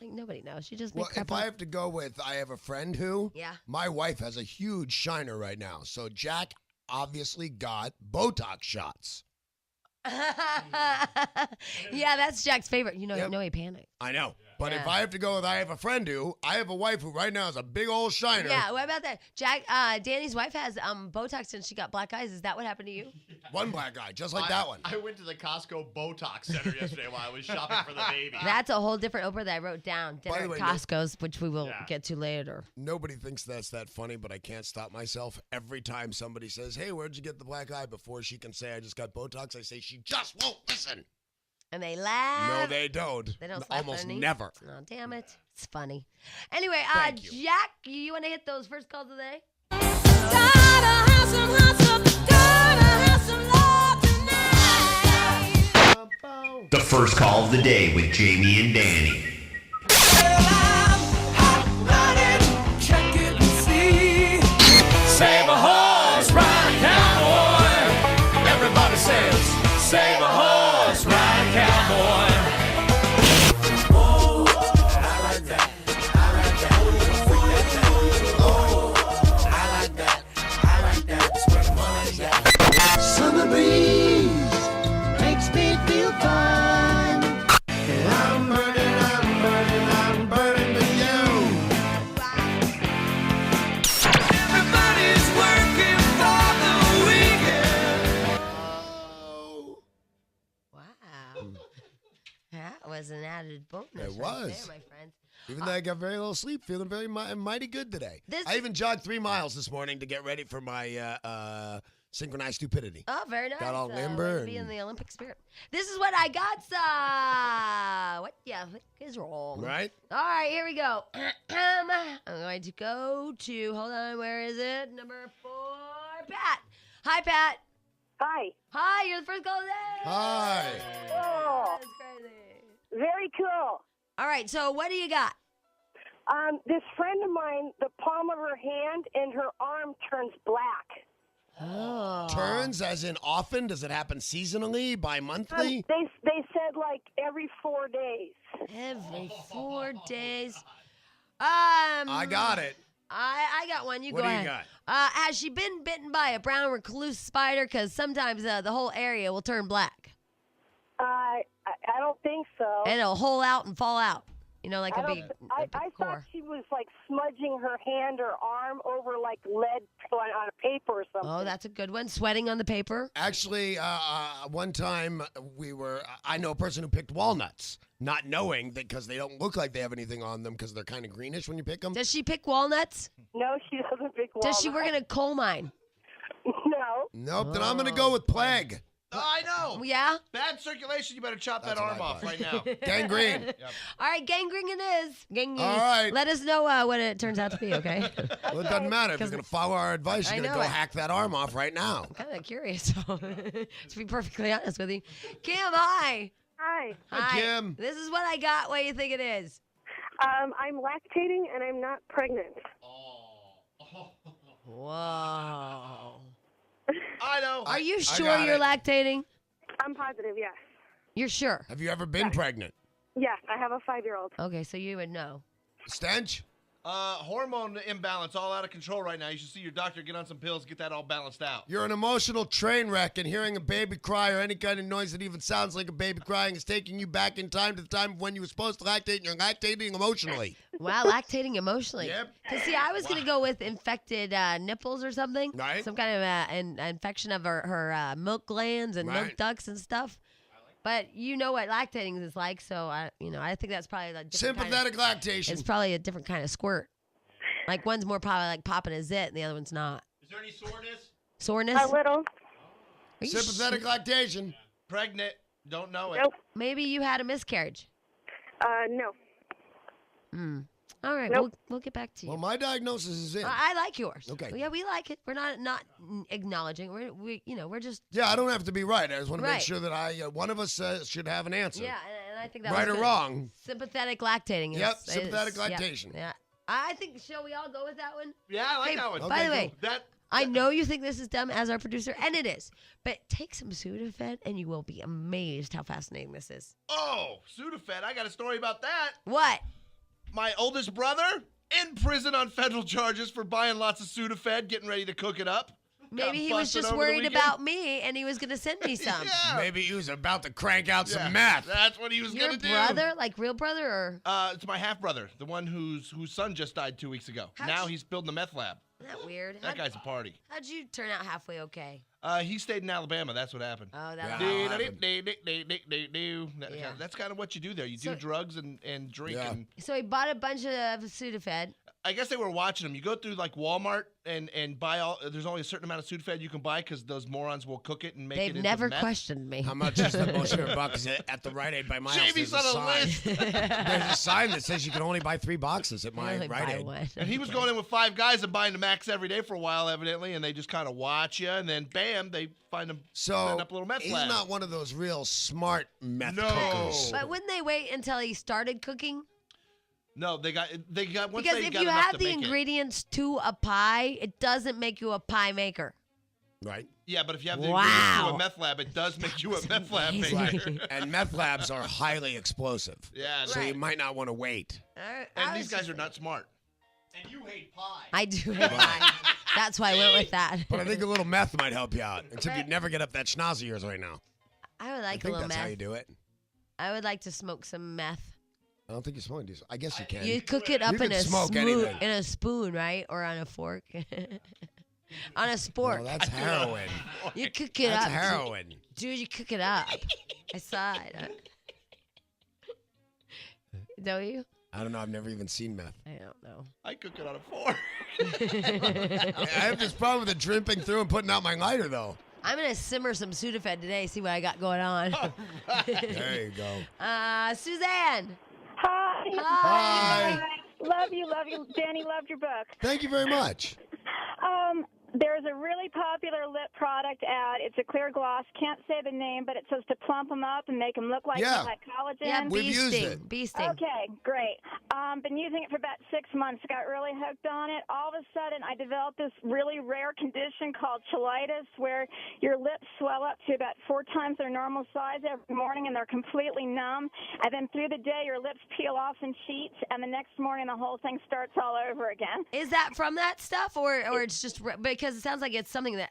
A: Like, nobody knows. You just make crap
B: if I
A: up.
B: have to go with, I have a friend who,
A: Yeah.
B: my wife has a huge shiner right now. So Jack obviously got Botox shots.
A: Yeah, that's Jack's favorite. He panicked.
B: I know. But if
A: Yeah.
B: I have to go with, I have a friend who, I have a wife who right now has a big old shiner.
A: Yeah, what about that? Jack, Danny's wife has Botox and she got black eyes. Is that what happened to you?
B: One black guy, just like that one.
C: I went to the Costco Botox Center yesterday while I was shopping for the baby.
A: That's a whole different Oprah that I wrote down.
B: By
A: Dinner
B: the
A: at
B: way,
A: Costco's, which we will get to later.
B: Nobody thinks that's that funny, but I can't stop myself. Every time somebody says, hey, where'd you get the black eye? Before she can say, I just got Botox, I say, she just won't listen.
A: And they laugh.
B: No, they don't.
A: They don't slap
B: Almost
A: their knee?
B: never.
A: Oh, damn it. It's funny. Anyway,
B: Thank you.
A: Jack, you want to hit those first calls of the day?
F: The first call of the day with Jamie and Danny.
G: Save a horse, ride a cowboy. Everybody says, save a horse, ride a cowboy. Oh, I like that. I like that. Oh, I like that. I like that. That's where the money's at. Summer breeze makes me feel fine. I'm burning, I'm burning, I'm burning for you. Everybody's working for the weekend.
A: Wow. That was an added bonus.
B: It
A: right
B: was.
A: there, my friends.
B: Even though I got very little sleep, feeling very mighty good today.
A: This-
B: I even jogged 3 miles this morning to get ready for my synchronized stupidity.
A: Oh, very nice.
B: Got all
A: way
B: limber
A: to be in
B: and-
A: the Olympic spirit. This is what I got, sir. What? Yeah, what is wrong?
B: Right?
A: All right, here we go. I'm going to go to, hold on, where is it? Number 4, Pat. Hi, Pat.
H: Hi.
A: Hi, you're the first call today.
B: Hi.
H: Oh,
A: That's crazy.
H: very cool.
A: All right, so what do you got?
H: This friend of mine, the palm of her hand and her arm turns black.
A: Oh.
B: Turns as in often? Does it happen seasonally, bi-monthly?
H: They said like every 4 days.
A: Every 4 days.
B: I got it.
A: I got one. You
B: What
A: go
B: do you
A: ahead. Has she been bitten by a brown recluse spider? Because sometimes the whole area will turn black.
H: I don't think so.
A: And it'll hole out and fall out. Like
H: I,
A: a big,
H: I
A: big
H: thought
A: core.
H: she was like smudging her hand or arm over like lead on a paper or something.
A: Oh, that's a good one. Sweating on the paper.
B: Actually, one time I know a person who picked walnuts, not knowing that because they don't look like they have anything on them because they're kind of greenish when you pick them.
A: Does she pick walnuts?
H: No, she doesn't pick walnuts.
A: Does she work in a coal mine?
H: No.
B: Nope, then I'm going to go with plague.
D: Oh, I know.
A: Yeah?
D: Bad circulation. You better chop
B: That's
D: that
B: what
D: arm
B: I
D: off
B: thought.
D: right now.
B: Gangrene.
A: All right, gangrene it is. Gangrene.
B: All right.
A: Let us know what it turns out to be, okay?
B: Well, it doesn't matter. If you're going to follow our advice,
A: I
B: you're going to
A: know
B: go
A: it.
B: hack that arm off right now.
A: I'm kind of curious, to be perfectly honest with you. Kim, hi.
H: Hi.
B: Hi, Kim.
A: This is what I got. What do you think it is?
H: I'm lactating and I'm not pregnant.
A: Whoa.
D: I know.
A: Are you
B: I
A: sure
B: got
A: you're
B: it.
A: lactating?
H: I'm positive, yes.
A: You're sure?
B: Have you ever been pregnant?
H: Yes, I have a 5-year-old.
A: Okay, so you would know.
B: Stench?
D: Hormone imbalance, all out of control right now. You should see your doctor, get on some pills, get that all balanced out.
B: You're an emotional train wreck, and hearing a baby cry or any kind of noise that even sounds like a baby crying is taking you back in time to the time when you were supposed to lactate, and you're lactating emotionally.
A: Wow, lactating emotionally.
B: Yep.
A: Because, see, I was going to go with infected nipples or something.
B: Right.
A: Some kind of an infection of her milk glands and milk
B: Right.
A: ducts and stuff. But you know what lactating is like, so I think that's probably a different
B: Sympathetic lactation.
A: It's probably a different kind of squirt. Like one's more probably like popping a zit, and the other one's not.
C: Is there any soreness?
A: Soreness?
H: A little.
A: Are you
B: Sympathetic lactation.
D: Pregnant, don't know it.
H: Nope.
A: Maybe you had a miscarriage.
H: No.
A: All right,
H: Nope.
A: we'll get back to you.
B: Well, my diagnosis is in.
A: I like yours.
B: Okay.
A: Yeah, we like it. We're not acknowledging. We're just
B: Yeah, I don't have to be right. I just want to make
A: Right.
B: sure that one of us should have an answer.
A: yeah, and I think that
B: Right
A: was
B: or
A: good.
B: wrong.
A: Sympathetic lactating.
B: Yep,
A: is-
B: sympathetic
A: yeah,
B: lactation.
A: Yeah. I think. Shall we all go with that one?
D: Yeah, I like
A: Hey,
D: that one.
A: by the way,
D: That
A: I know you think this is dumb as our producer, and it is. But take some Sudafed, and you will be amazed how fascinating this is.
D: Sudafed, I got a story about that.
A: What?
D: My oldest brother in prison on federal charges for buying lots of Sudafed, getting ready to cook it up.
A: Maybe
D: Got
A: he was
D: busted
A: just
D: over the
A: worried
D: weekend.
A: about me, and he was going to send me some.
D: Yeah.
B: Maybe he was about to crank out
D: Yeah,
B: some meth.
D: That's what he was
A: Your
D: going to do.
A: brother, like real brother, or
D: It's my half brother, the one whose son just died 2 weeks ago.
A: How'd
D: Now
A: you-
D: he's building a meth lab.
A: isn't that weird?
D: That guy's a party.
A: How'd you turn out halfway okay?
D: He stayed in Alabama. That's what happened.
A: Oh,
B: Yeah.
A: Yeah.
D: That's kind of what you do there. You
A: So-
D: do drugs and drink.
B: Yeah.
D: And
A: So he bought a bunch of Sudafed.
D: I guess they were watching him. You go through like Walmart and buy all. There's only a certain amount of Sudafed you can buy because those morons will cook it and make it
A: They've
D: into
A: never
D: meth.
A: questioned me.
B: How much is the most $100 at the Rite Aid by my house?
D: Jamie's
B: There's a
D: on a
B: sign.
D: list.
B: There's a sign that says you can only buy 3 boxes at
A: I
B: my
A: only
B: Rite
A: buy
B: Aid.
A: one.
D: And he was going in with 5 guys and buying the max every day for a while, evidently, and they just kind of watch you, and then bam, they find him
B: So
D: setting up a little meth
B: he's
D: lab.
B: not one of those real smart meth
D: No.
B: cookers.
A: But wouldn't they wait until he started cooking?
D: No, they got once
A: Because
D: they
A: if
D: got
A: you
D: enough
A: have
D: to
A: the
D: make it.
A: ingredients to a pie, it doesn't make you a pie maker.
B: Right?
D: Yeah, but if you have the
A: Wow.
D: ingredients to a meth lab, it does make you a meth lab
A: amazing.
D: maker.
B: And meth labs are highly explosive.
D: Yeah,
B: So
A: Right.
B: you might not want to wait.
D: and these guys are not smart.
C: And you hate pie.
A: I do hate pie. That's why I went with that.
B: But I think a little meth might help you out. Except
A: Right.
B: you'd never get up that schnoz of yours right now.
A: I would
B: I
A: like a
B: think
A: little
B: that's how
A: meth.
B: you do it.
A: I would like to smoke some meth.
B: I don't think you're smoking. I guess you can.
A: You cook it up
B: You
A: in
B: can
A: a
B: smoke anything.
A: in a spoon, right, or on a fork, on a spork.
B: No, that's heroin.
A: You cook it
B: That's
A: up,
B: heroin.
A: dude. You cook it up. I saw it. Don't you?
B: I don't know. I've never even seen meth.
A: I don't know.
D: I cook it on a fork.
B: I have this problem with it dripping through and putting out my lighter, though.
A: I'm gonna simmer some Sudafed today. See what I got going on.
B: There you go.
A: Suzanne.
H: Hi.
B: Hi.
H: Love you, Danny. Loved your book.
B: Thank you very much.
H: There's a really popular lip product ad. It's a clear gloss. Can't say the name, but it says to plump them up and make them look like
B: Yeah.
H: they had collagen.
A: Yeah,
B: We've
A: bee
B: used
A: sting.
B: it.
A: Bee sting.
H: Okay, great. Been using it for about 6 months. Got really hooked on it. All of a sudden, I developed this really rare condition called cheilitis, where your lips swell up to about 4 times their normal size every morning, and they're completely numb. And then through the day, your lips peel off in sheets, and the next morning, the whole thing starts all over again.
A: Is that from that stuff, or it's just because it sounds like it's something that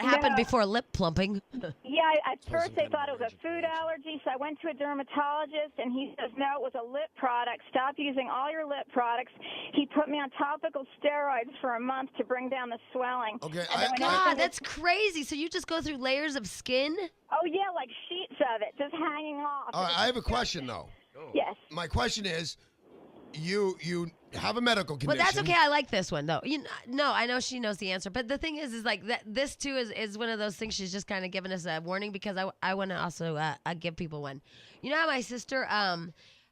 A: happened
H: No.
A: before lip plumping?
H: Yeah, at first they thought it was a food allergy, so I went to a dermatologist, and he says, no, it was a lip product. Stop using all your lip products. He put me on topical steroids for a month to bring down the swelling.
B: Okay,
H: And then when
A: God,
H: everything
A: that's crazy. So you just go through layers of skin?
H: oh, yeah, like sheets of it, just hanging off.
B: All right, I have a question, though.
H: Yes.
B: My question is, you have a medical condition.
A: But that's okay. I like this one though. No, I know she knows the answer. But the thing is like that. This too is one of those things. She's just kind of giving us a warning because I want to also give people one. You know how my sister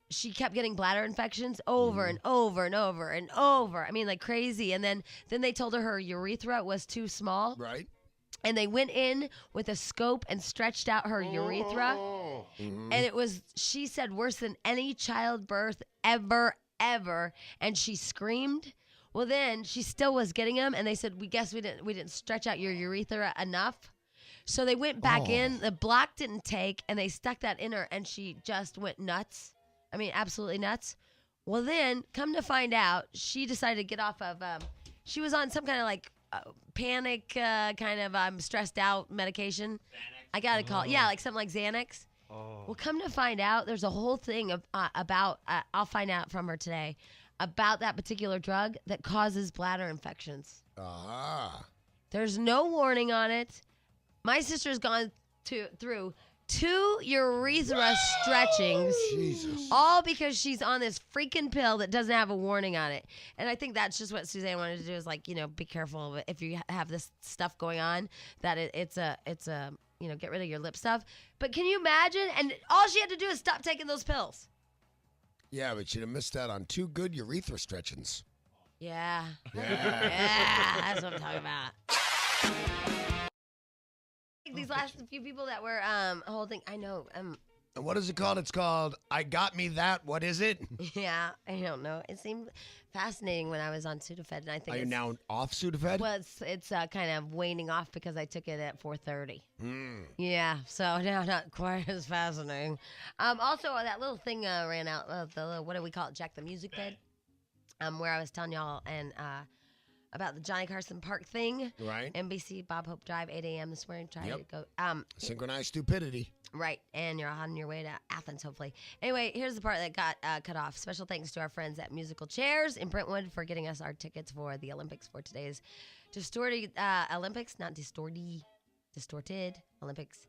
A: she kept getting bladder infections over and over and over and over. I mean, like crazy. And then they told her urethra was too small.
B: Right.
A: And they went in with a scope and stretched out her urethra.
B: Mm-hmm.
A: And it was, she said, worse than any childbirth ever ever, and she screamed. Well, then she still was getting them, and they said, we didn't stretch out your urethra enough. So they went back in. The block didn't take, and they stuck that in her, and she just went nuts. I mean, absolutely nuts. Well, then, come to find out, she decided to get off of, she was on some kind of like panic, kind of I'm stressed out medication. Xanax? I got to call it. Yeah, like something like Xanax. Oh. Well, come to find out, there's a whole thing about, I'll find out from her today, about that particular drug that causes bladder infections.
B: Ah.
A: There's no warning on it. My sister's gone through 2 urethra stretchings.
B: Jesus.
A: All because she's on this freaking pill that doesn't have a warning on it. And I think that's just what Suzanne wanted to do is like, be careful if you have this stuff going on, that it's a get rid of your lip stuff. But can you imagine? And all she had to do is stop taking those pills.
B: Yeah, but you'd have missed out on 2 good urethra stretchings.
A: Yeah.
B: Yeah.
A: Yeah, that's what I'm talking about. These last few people that were holding, I know.
B: And what is it called? It's called I Got Me That. What is it?
A: Yeah, I don't know. It seemed fascinating when I was on Sudafed, and I think
B: Are you now off Sudafed?
A: Well, it's kind of waning off because I took it at 4:30.
B: Mm.
A: Yeah, so now not quite as fascinating. Also, that little thing ran out. The little, what do we call it? Jack the Music Bed. Where I was telling y'all about the Johnny Carson Park thing.
B: Right.
A: NBC Bob Hope Drive, 8 a.m. this morning. Try to go.
B: Synchronized stupidity.
A: Right, and you're on your way to Athens, hopefully. Anyway, here's the part that got cut off. Special thanks to our friends at Musical Chairs in Brentwood for getting us our tickets for the Olympics for today's distorted Olympics, not distorted Olympics.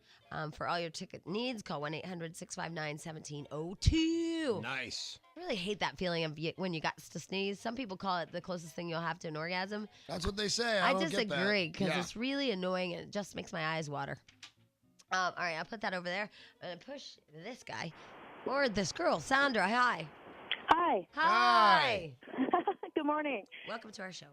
A: For all your ticket needs, call 1-800-659-1702.
B: Nice.
A: I really hate that feeling of when you got to sneeze. Some people call it the closest thing you'll have to an orgasm.
B: That's what they say.
A: I
B: don't
A: disagree
B: get that.
A: because it's really annoying and it just makes my eyes water. All right, I'll put that over there. I'm going to push this guy or this girl. Sandra, hi.
H: Hi.
A: Hi.
H: Good morning.
A: Welcome to our show.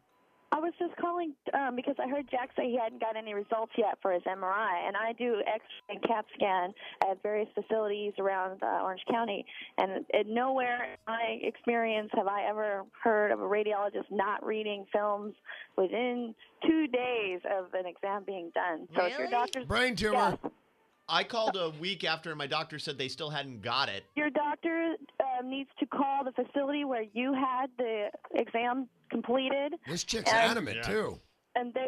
H: I was just calling because I heard Jack say he hadn't got any results yet for his MRI, and I do X-ray and CAT scan at various facilities around Orange County, and nowhere in my experience have I ever heard of a radiologist not reading films within 2 days of an exam being done. So if your
A: Really?
H: doctor's
B: Brain tumor.
H: Yes.
C: I called a week after my doctor said they still hadn't got it.
H: Your doctor needs to call the facility where you had the exam completed.
B: This chick's
H: And-
B: animate, too.
H: And they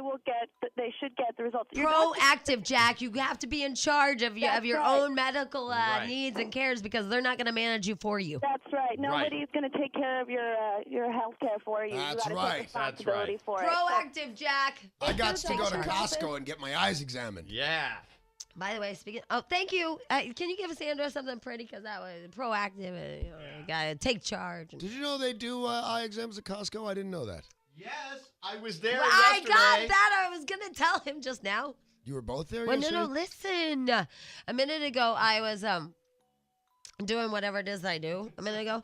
H: should get the results. Your
A: Proactive, Jack. You have to be in charge of your
H: That's
A: your
H: right.
A: own medical
C: Right.
A: needs and cares because they're not going to manage you for you.
H: That's right. Nobody's going to take care of your health care for you.
B: That's
H: you
B: right.
H: Take responsibility
C: That's
H: for it.
A: Proactive, Jack.
B: I got to
H: Take
B: go to
H: charge.
B: Costco and get my eyes examined.
C: Yeah.
A: By the way, speaking. Oh, thank you. Can you give Sandra something pretty? Because that was proactive. And, you got to take charge.
B: Did you know they do eye exams at Costco? I didn't know that.
C: Yes, I was there
A: I
C: yesterday.
A: got that. I was going to tell him just now.
B: You were both there
A: Well, no,
B: yesterday?
A: listen. A minute ago, I was doing whatever it is I do. A minute ago.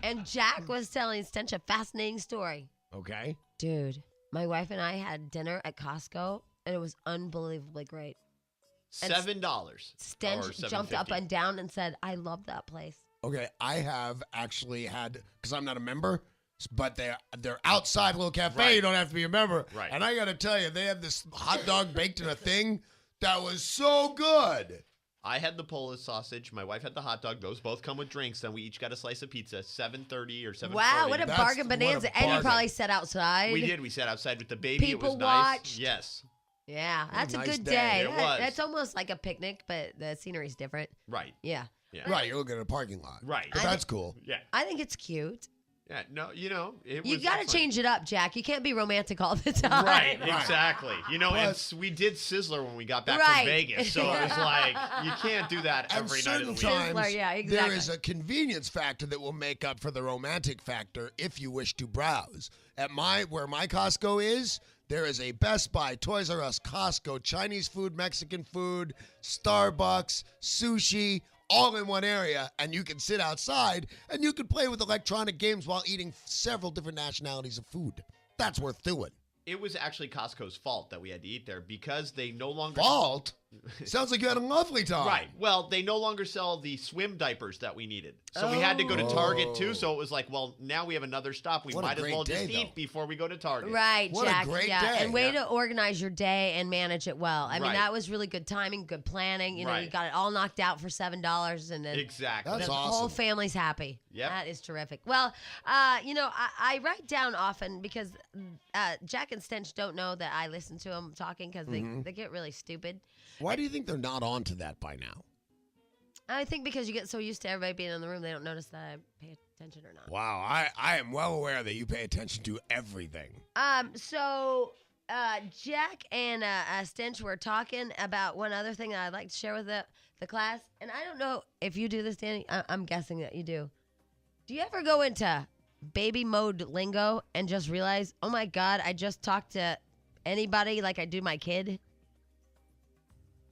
A: And Jack was telling Stench a fascinating story.
B: Okay.
A: Dude, my wife and I had dinner at Costco, and it was unbelievably great.
C: $7.
A: Stench jumped up and down and said, I love that place.
B: Okay, I have actually had, because I'm not a member, but they're outside little cafe.
C: Right.
B: You don't have to be a member.
C: Right.
B: And I got to tell you, they had this hot dog baked in a thing that was so good.
C: I had the Polish sausage. My wife had the hot dog. Those both come with drinks. Then we each got a slice of pizza. $7.30 or $7.40.
A: Wow, what a
B: That's-
A: bargain
B: what a
A: bonanza. And you
B: bargain.
A: probably sat outside.
C: We did. We sat outside with the baby.
A: People
C: it was nice.
A: watched.
C: Yes.
A: Yeah, that's a
B: nice
A: good
B: day.
A: day.
C: It was.
A: That's almost like a picnic, but the scenery's different.
C: Right.
A: Yeah.
C: Yeah.
B: Right, you're looking at a parking lot.
C: Right.
B: But that's cool.
C: Yeah.
A: I think it's cute.
C: Yeah. No, it was.
A: You got to
C: excellent.
A: change it up, Jack. You can't be romantic all the time.
C: Right,
B: Right.
C: exactly. And
B: Plus-
C: we did Sizzler when we got back
A: Right.
C: from Vegas, so it was like you can't do that
B: And
C: every night of the
B: certain
C: week.
B: times,
A: Sizzler, yeah,
B: there
A: exactly.
B: is a convenience factor that will make up for the romantic factor if you wish to browse. At where my Costco is, there is a Best Buy, Toys R Us, Costco, Chinese food, Mexican food, Starbucks, sushi, all in one area, and you can sit outside and you can play with electronic games while eating several different nationalities of food. That's worth doing.
C: It was actually Costco's fault that we had to eat there because they no longer
B: Fault? Sounds like you had a lovely time.
C: Right. Well, they no longer sell the swim diapers that we needed. So we had to go to Target too. So it was like, well, now we have another stop. We
B: What a
C: might as
B: great
C: well
B: day,
C: just eat before we go to Target.
A: Right,
B: What
A: Jack.
B: a great
A: yeah.
B: day.
A: And way to organize your day and manage it well. I mean,
C: Right.
A: that was really good timing, good planning. You know, you
C: Right.
A: got it all knocked out for $7 and then
C: Exactly.
B: That's
A: the
B: awesome.
A: whole family's happy.
C: Yep.
A: That is terrific. Well, you know, I write down often because Jack and Stench don't know that I listen to them talking because they get really stupid.
B: Why do you think they're not on to that by now?
A: I think because you get so used to everybody being in the room, they don't notice that I pay attention or not.
B: Wow, I am well aware that you pay attention to everything.
A: So Jack and Stench were talking about one other thing that I'd like to share with the class. And I don't know if you do this, Danny. I'm guessing that you do. Do you ever go into baby mode lingo and just realize, oh my God, I just talked to anybody like I do my kid?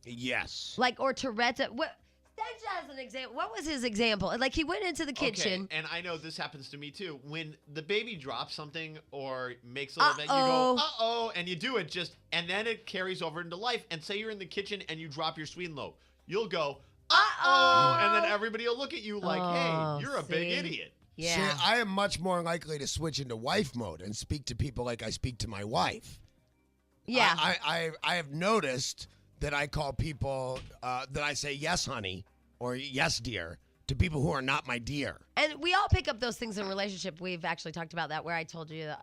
B: Yes.
A: Like, or Tourette's. What? Stench has an example. What was his example? Like, he went into the kitchen.
C: Okay, and I know this happens to me too. When the baby drops something or makes a little bit, you go, uh-oh, and you do it and then it carries over into life. And say you're in the kitchen and you drop your sweet and low. You'll go, uh-oh, and then everybody will look at you like, hey, you're a big idiot.
A: Yeah.
B: See, I am much more likely to switch into wife mode and speak to people like I speak to my wife.
A: Yeah.
B: I have noticed that I call people, that I say yes, honey, or yes, dear, to people who are not my dear.
A: And we all pick up those things in relationship. We've actually talked about that where I told you the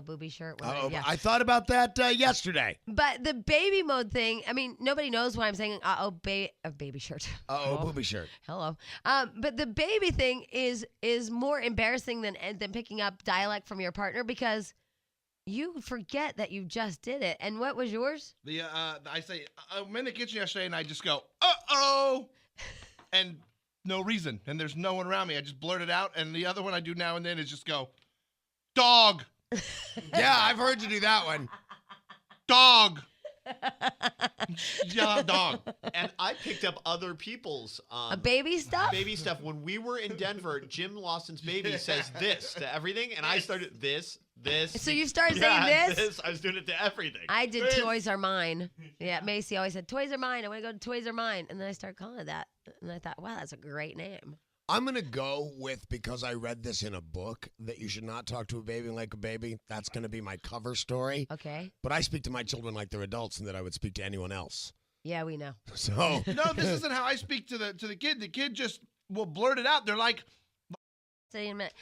A: booby shirt. Yeah.
B: I thought about that yesterday.
A: But the baby mode thing, I mean, nobody knows why I'm saying baby shirt.
B: Booby shirt.
A: Hello. But the baby thing is more embarrassing than picking up dialect from your partner because you forget that you just did it. And what was yours?
D: I say, I'm in the kitchen yesterday, and I just go, uh-oh, and no reason. And there's no one around me. I just blurt it out. And the other one I do now and then is just go, dog.
B: Yeah, I've heard you do that one.
D: Dog. Yeah, dog.
C: And I picked up other people's
A: baby stuff?
C: Baby stuff. When we were in Denver, Jim Lawson's baby says this to everything, and I started this.
A: So you started saying this?
C: I was doing it to everything.
A: I did Toys Are Mine. Yeah, Macy always said, Toys Are Mine. I want to go to Toys Are Mine. And then I started calling it that. And I thought, wow, that's a great name.
B: I'm going to go with, because I read this in a book, that you should not talk to a baby like a baby. That's going to be my cover story.
A: Okay.
B: But I speak to my children like they're adults and that I would speak to anyone else.
A: Yeah, we know.
B: So
D: No, this isn't how I speak to the kid. The kid just will blurt it out. They're like,
A: See you in a minute.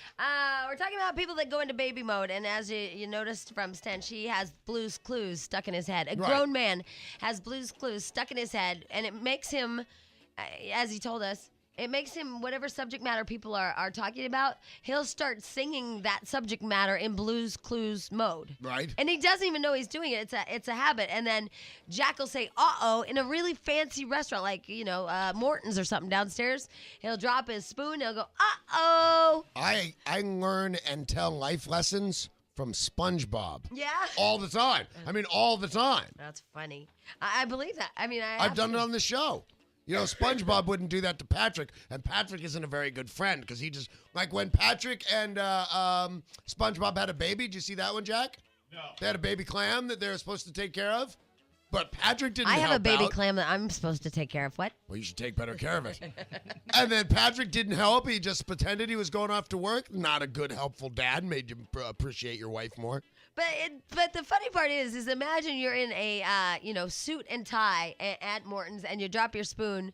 A: We're talking about people that go into baby mode, and as you noticed from Stench, he has Blue's Clues stuck in his head. A grown man has Blue's Clues stuck in his head, and it makes him, as he told us, it makes him, whatever subject matter people are talking about, he'll start singing that subject matter in Blue's Clues mode.
B: Right.
A: And he doesn't even know he's doing it. It's a habit. And then Jack will say, uh-oh, in a really fancy restaurant, like, Morton's or something downstairs. He'll drop his spoon. He'll go, uh-oh.
B: I learn and tell life lessons from SpongeBob.
A: Yeah?
B: All the time. I mean, all the time.
A: That's funny. I believe that. I mean,
B: I've done it on the show. You know, SpongeBob wouldn't do that to Patrick, and Patrick isn't a very good friend because he just, like when Patrick and SpongeBob had a baby, did you see that one, Jack? No. They had a baby clam that they were supposed to take care of, but Patrick didn't
A: I have
B: help
A: a baby
B: out.
A: clam that I'm supposed to take care of. What?
B: Well, you should take better care of it. And then Patrick didn't help. He just pretended he was going off to work. Not a good, helpful dad. Made you appreciate your wife more.
A: But the funny part is imagine you're in a suit and tie at Morton's and you drop your spoon.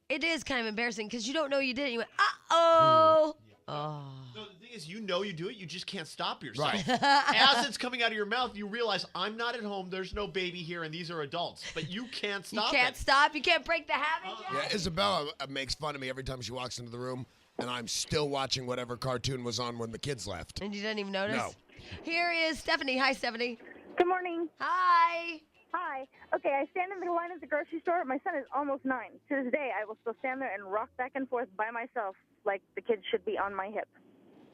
A: It is kind of embarrassing because you don't know you did it. You went, uh-oh. Oh.
C: No, the thing is, you know you do it. You just can't stop yourself.
B: Right.
C: As it's coming out of your mouth, you realize, I'm not at home. There's no baby here, and these are adults. But you can't stop
A: You can't stop. You can't break the habit.
B: Yeah, Isabella makes fun of me every time she walks into the room, and I'm still watching whatever cartoon was on when the kids left.
A: And you didn't even notice?
B: No.
A: Here is Stephanie. Hi, Stephanie.
H: Good morning.
A: Hi.
H: Hi. Okay, I stand in the line at the grocery store. My son is almost 9. To this day, I will still stand there and rock back and forth by myself like the kids should be on my hip.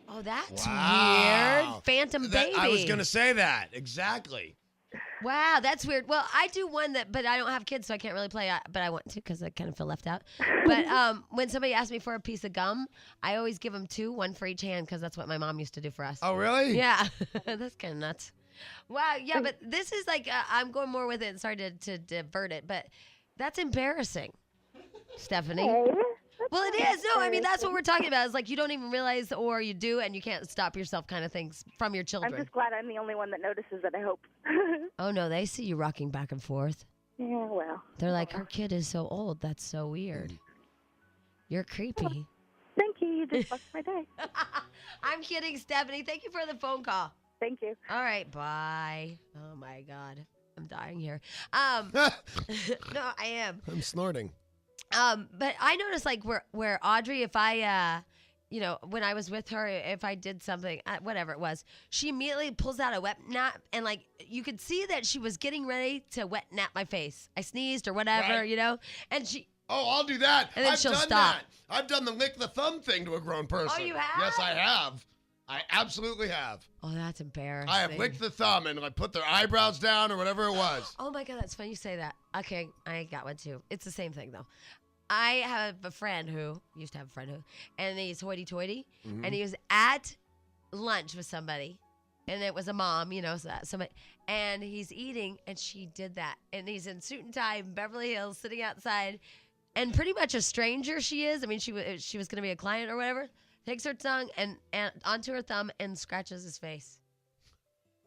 A: Oh, that's
B: Wow.
A: weird. Phantom baby.
B: I was going to say that. Exactly.
A: Wow, that's weird. Well, I do one but I don't have kids, so I can't really play. But I want to because I kind of feel left out. But when somebody asks me for a piece of gum, I always give them 2, 1 for each hand, because that's what my mom used to do for us.
B: Oh, really?
A: Yeah, that's kind of nuts. Wow, yeah, but this is like I'm going more with it. Sorry to divert it, but That's embarrassing, Stephanie.
H: Hey,
A: Well, it is. No, I mean, that's what we're talking about. It's like you don't even realize, or you do, and you can't stop yourself kind of things from your
H: I'm
A: children.
H: just glad I'm the only one that notices it, I hope.
A: Oh, no, they see you rocking back and forth.
H: Yeah, well.
A: They're like, her kid is so old. That's so weird. You're creepy.
H: Thank you. You just blessed my day.
A: I'm kidding, Stephanie. Thank you for the phone call.
H: Thank you.
A: All right, bye. Oh, my God. I'm dying here. No, I am.
B: I'm snorting.
A: But I noticed like where Audrey, if I, when I was with her, if I did something, whatever it was, she immediately pulls out a wet nap, and like you could see that she was getting ready to wet nap my face. I sneezed or whatever,
B: Right.
A: and she.
B: Oh, I'll do that.
A: And then
B: I've
A: she'll
B: done
A: stop.
B: that. I've done the lick the thumb thing to a grown person.
A: Oh, you have?
B: Yes, I have. I absolutely have.
A: Oh, that's embarrassing.
B: I have licked the thumb and I put their eyebrows down or whatever it was.
A: Oh my God, that's funny you say that. Okay, I got one too. It's the same thing though. I have a friend who used to have a friend who, and he's hoity-toity, and he was at lunch with somebody, and it was a mom, somebody, and he's eating, and she did that, and he's in suit and tie in Beverly Hills, sitting outside, and pretty much a stranger she is. I mean, she was going to be a client or whatever. Takes her tongue and onto her thumb and scratches his face.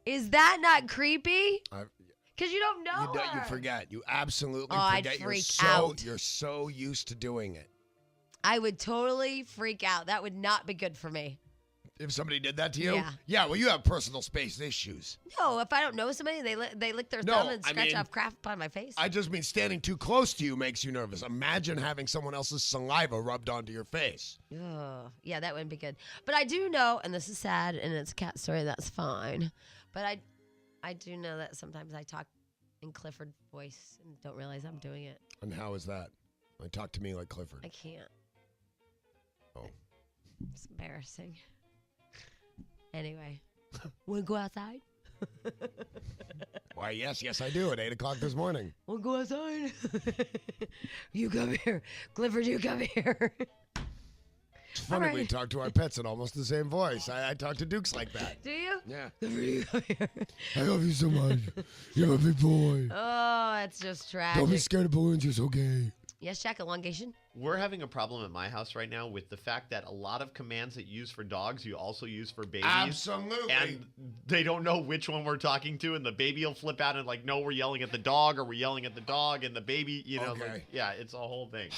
A: Is that not creepy? Because you don't know her.
B: You forget. You absolutely
A: I'd
B: forget.
A: freak out.
B: You're so used to doing it.
A: I would totally freak out. That would not be good for me.
B: If somebody did that to you?
A: Yeah.
B: Yeah, well, you have personal space issues.
A: No, if I don't know somebody, and they lick their thumb and scratch off crap on my face.
B: I just mean standing too close to you makes you nervous. Imagine having someone else's saliva rubbed onto your face.
A: Ugh. Yeah, that wouldn't be good. But I do know, and this is sad, and it's a cat story, that's fine. But I do know that sometimes I talk in Clifford voice and don't realize I'm doing it.
B: And how is that? Like, talk to me like Clifford.
A: I can't.
B: Oh.
A: It's embarrassing. Anyway, want to go outside?
B: Why, yes, I do at 8 o'clock this morning.
A: Want to go outside? You come here. Clifford, you come here.
B: It's funny
A: All
B: we
A: right.
B: talk to our pets in almost the same voice. I talk to Dukes like that.
A: Do you?
B: Yeah.
A: Clifford, you come here.
B: I love you so much. You're a big boy.
A: Oh, it's just tragic.
B: Don't be scared of balloons. You're so gay.
A: Yes, Jack, elongation?
C: We're having a problem at my house right now with the fact that a lot of commands that you use for dogs, you also use for babies.
B: Absolutely.
C: And they don't know which one we're talking to, and the baby will flip out and like, no, we're yelling at the dog, or we're yelling at the dog, and the baby,
B: Okay.
C: yeah, it's a whole thing.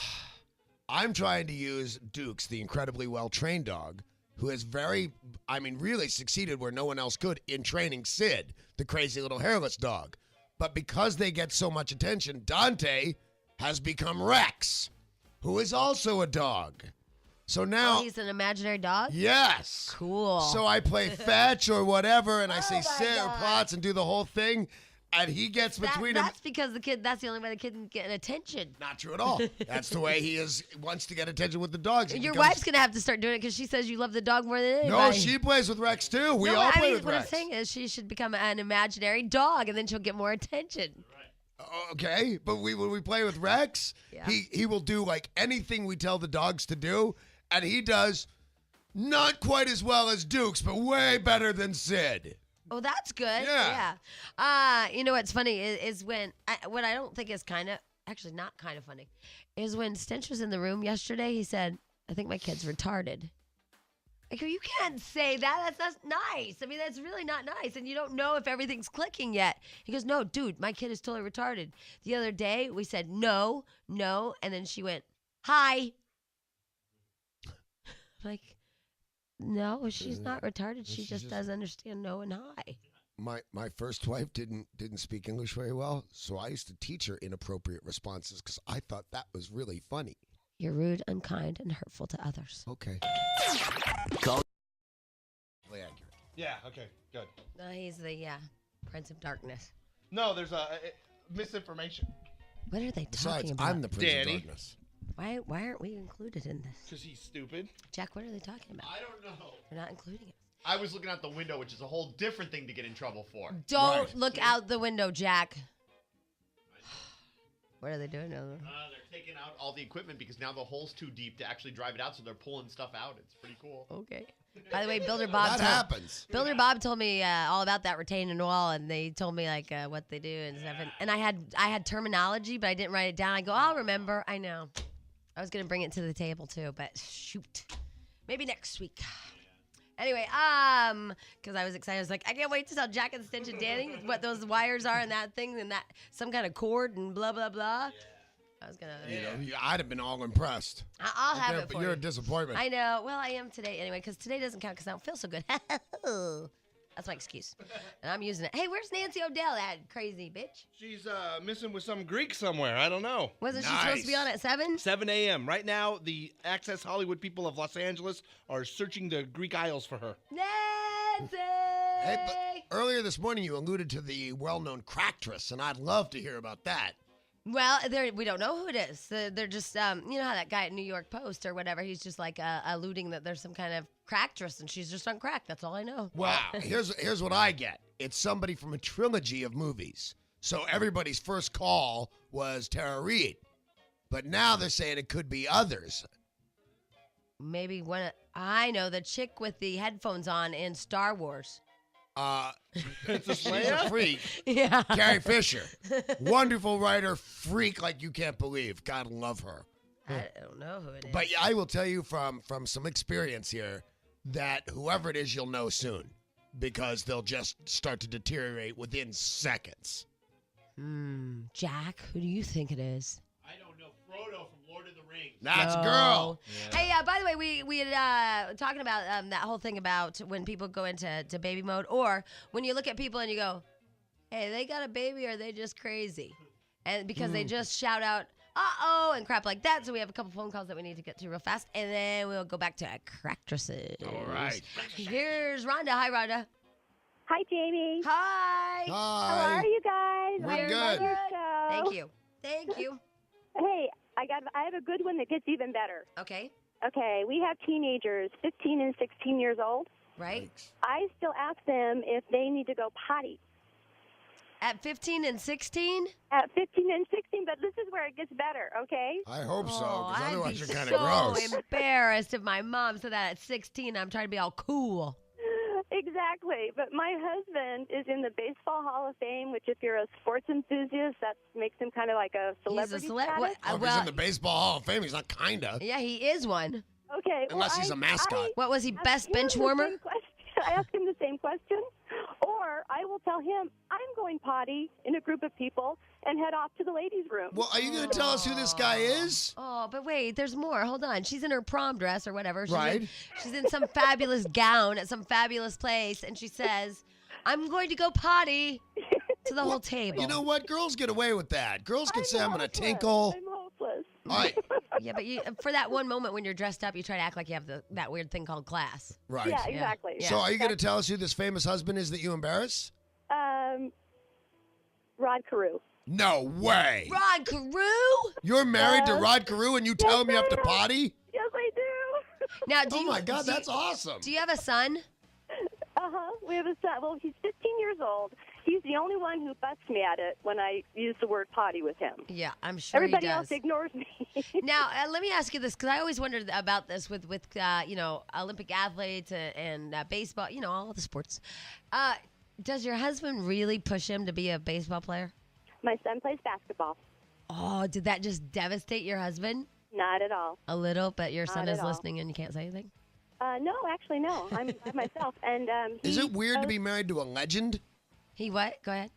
B: I'm trying to use Dukes, the incredibly well-trained dog, who has really succeeded where no one else could in training Sid, the crazy little hairless dog. But because they get so much attention, Dante has become Rex, who is also a dog. So now...
A: Oh, he's an imaginary dog?
B: Yes.
A: Cool.
B: So I play fetch or whatever, and I say
A: my
B: sit or
A: God.
B: plots and do the whole thing, and he gets between them.
A: That's because that's the only way the kid can get attention.
B: Not true at all. That's the way he wants to get attention with the dogs. He
A: Your
B: becomes-
A: wife's going to have to start doing it because she says you love the dog more than anybody.
B: No, she plays with Rex too. We all play with
A: what
B: Rex.
A: I'm saying is she should become an imaginary dog, and then she'll get more attention.
B: Okay, but when we play with Rex,
A: Yeah.
B: he will do like anything we tell the dogs to do, and he does not quite as well as Dukes, but way better than Sid.
A: Oh, that's good.
B: Yeah.
A: You know what's funny is when what I don't think is actually not kind of funny is when Stench was in the room yesterday. He said, "I think my kid's retarded." I go, you can't say that. That's nice. I mean, that's really not nice. And you don't know if everything's clicking yet. He goes, no, dude, my kid is totally retarded. The other day, we said, no. And then she went, hi. Like, no, she's not retarded. She just doesn't understand no and hi.
B: My first wife didn't speak English very well, so I used to teach her inappropriate responses because I thought that was really funny.
A: You're rude, unkind, and hurtful to others.
B: Okay.
D: Yeah, okay, good.
A: He's the Prince of Darkness.
D: No, there's a misinformation.
A: What are they talking
B: Besides,
A: about?
B: I'm the Prince
D: Danny.
B: of Darkness.
A: Why aren't we included in this?
D: Because he's stupid.
A: Jack, what are they talking about?
C: I don't know.
A: They're not including it.
C: I was looking out the window, which is a whole different thing to get in trouble for.
A: Don't
B: Right.
A: look out the window, Jack. What are they doing?
C: They're taking out all the equipment because now the hole's too deep to actually drive it out, so they're pulling stuff out. It's pretty cool.
A: Okay. By the way, Builder Bob. Builder Bob told me all about that retaining wall, and they told me like what they do and stuff. And I had terminology, but I didn't write it down. I go, I'll remember. I know. I was gonna bring it to the table too, but shoot, maybe next week. Anyway, because I was excited. I was like, I can't wait to tell Jack and Stitch and Danny what those wires are and that thing and that some kind of cord and blah blah blah. I was gonna.
B: I'd have been all impressed.
A: I'll have it for you.
B: You're a disappointment.
A: I know. Well, I am today anyway, because today doesn't count because I don't feel so good. That's my excuse, and I'm using it. Hey, where's Nancy O'Dell at? Crazy bitch.
D: She's missing with some Greek somewhere. I don't know.
A: Wasn't she supposed to be on at 7?
D: 7 a.m. Right now, the Access Hollywood people of Los Angeles are searching the Greek Isles for her.
A: Nancy!
B: Hey, but earlier this morning you alluded to the well-known cractress, and I'd love to hear about that.
A: Well, we don't know who it is. They're just, you know how that guy at New York Post or whatever, he's just like alluding that there's some kind of cractress and she's just on crack. That's all I know.
B: Well, here's what I get. It's somebody from a trilogy of movies. So everybody's first call was Tara Reid. But now they're saying it could be others.
A: Maybe I know the chick with the headphones on in Star Wars.
B: She's a freak.
A: Yeah.
B: Carrie Fisher. Wonderful writer, freak like you can't believe. God love her.
A: I don't know who it is.
B: But I will tell you from some experience here that whoever it is, you'll know soon. Because they'll just start to deteriorate within seconds.
A: Jack, who do you think it is?
C: I don't know. Frodo from Lord of the Rings.
B: That's a girl.
A: Yeah. Hey, by the way, we had talking about that whole thing about when people go into baby mode, or when you look at people and you go, "Hey, they got a baby, or are they just crazy?" And because they just shout out, "Uh-oh," and crap like that. So we have a couple phone calls that we need to get to real fast, and then we'll go back to cracktresses.
B: All right.
A: Here's Rhonda. Hi, Rhonda.
H: Hi, Jamie.
A: Hi.
H: How are you guys?
B: We're good.
H: Love your show.
A: Thank you. Thank you.
H: Hey, I have a good one that gets even better.
A: Okay.
H: Okay, we have teenagers, 15 and 16 years old.
A: Right.
H: I still ask them if they need to go potty.
A: At 15 and 16?
H: At 15 and 16, but this is where it gets better, okay?
B: I hope so, because
A: I'd
B: otherwise
A: be
B: you're kind
A: so
B: of gross.
A: embarrassed if my mom said that at 16. I'm trying to be all cool.
H: Exactly. But my husband is in the Baseball Hall of Fame, which if you're a sports enthusiast, that makes him kind of like a celebrity status.
B: If he's in the Baseball Hall of Fame, he's not kinda.
A: Yeah, he is one.
H: Okay.
B: Unless he's a mascot.
A: What was he, best bench warmer?
H: I ask him the same question. Or I will tell him I'm going potty in a group of people and head off to the ladies' room.
B: Well, are you going to tell us who this guy is?
A: Oh, but wait, there's more. Hold on. She's in her prom dress or whatever. She's in some fabulous gown at some fabulous place, and she says, I'm going to go potty to the whole table.
B: You know what? Girls get away with that. Girls can say I'm going to tinkle.
H: I'm hopeless.
B: All right.
A: Yeah, but for that one moment when you're dressed up, you try to act like you have that weird thing called class.
B: Right.
H: Yeah, exactly.
B: So are you going to tell us who this famous husband is that you embarrass?
H: Rod Carew.
B: No way.
A: Rod Carew?
B: You're married to Rod Carew and you tell him you have to potty?
H: Yes, I do.
A: Now,
B: oh my God, that's awesome.
A: Do you have a son?
H: We have a son. Well, he's 15 years old. He's the only one who busts me at it when I use the word potty with him.
A: Yeah, I'm sure
H: Everybody
A: he does.
H: else ignores me.
A: Now, let me ask you this, because I always wondered about this with Olympic athletes and baseball, all the sports. Does your husband really push him to be a baseball player?
H: My son plays basketball.
A: Oh, did that just devastate your husband?
H: Not at all.
A: A little, but your son
H: Not
A: is
H: at all.
A: listening and you can't say anything?
H: No, actually, no. I'm myself. And
B: is it weird to be married to a legend?
A: He what? Go ahead.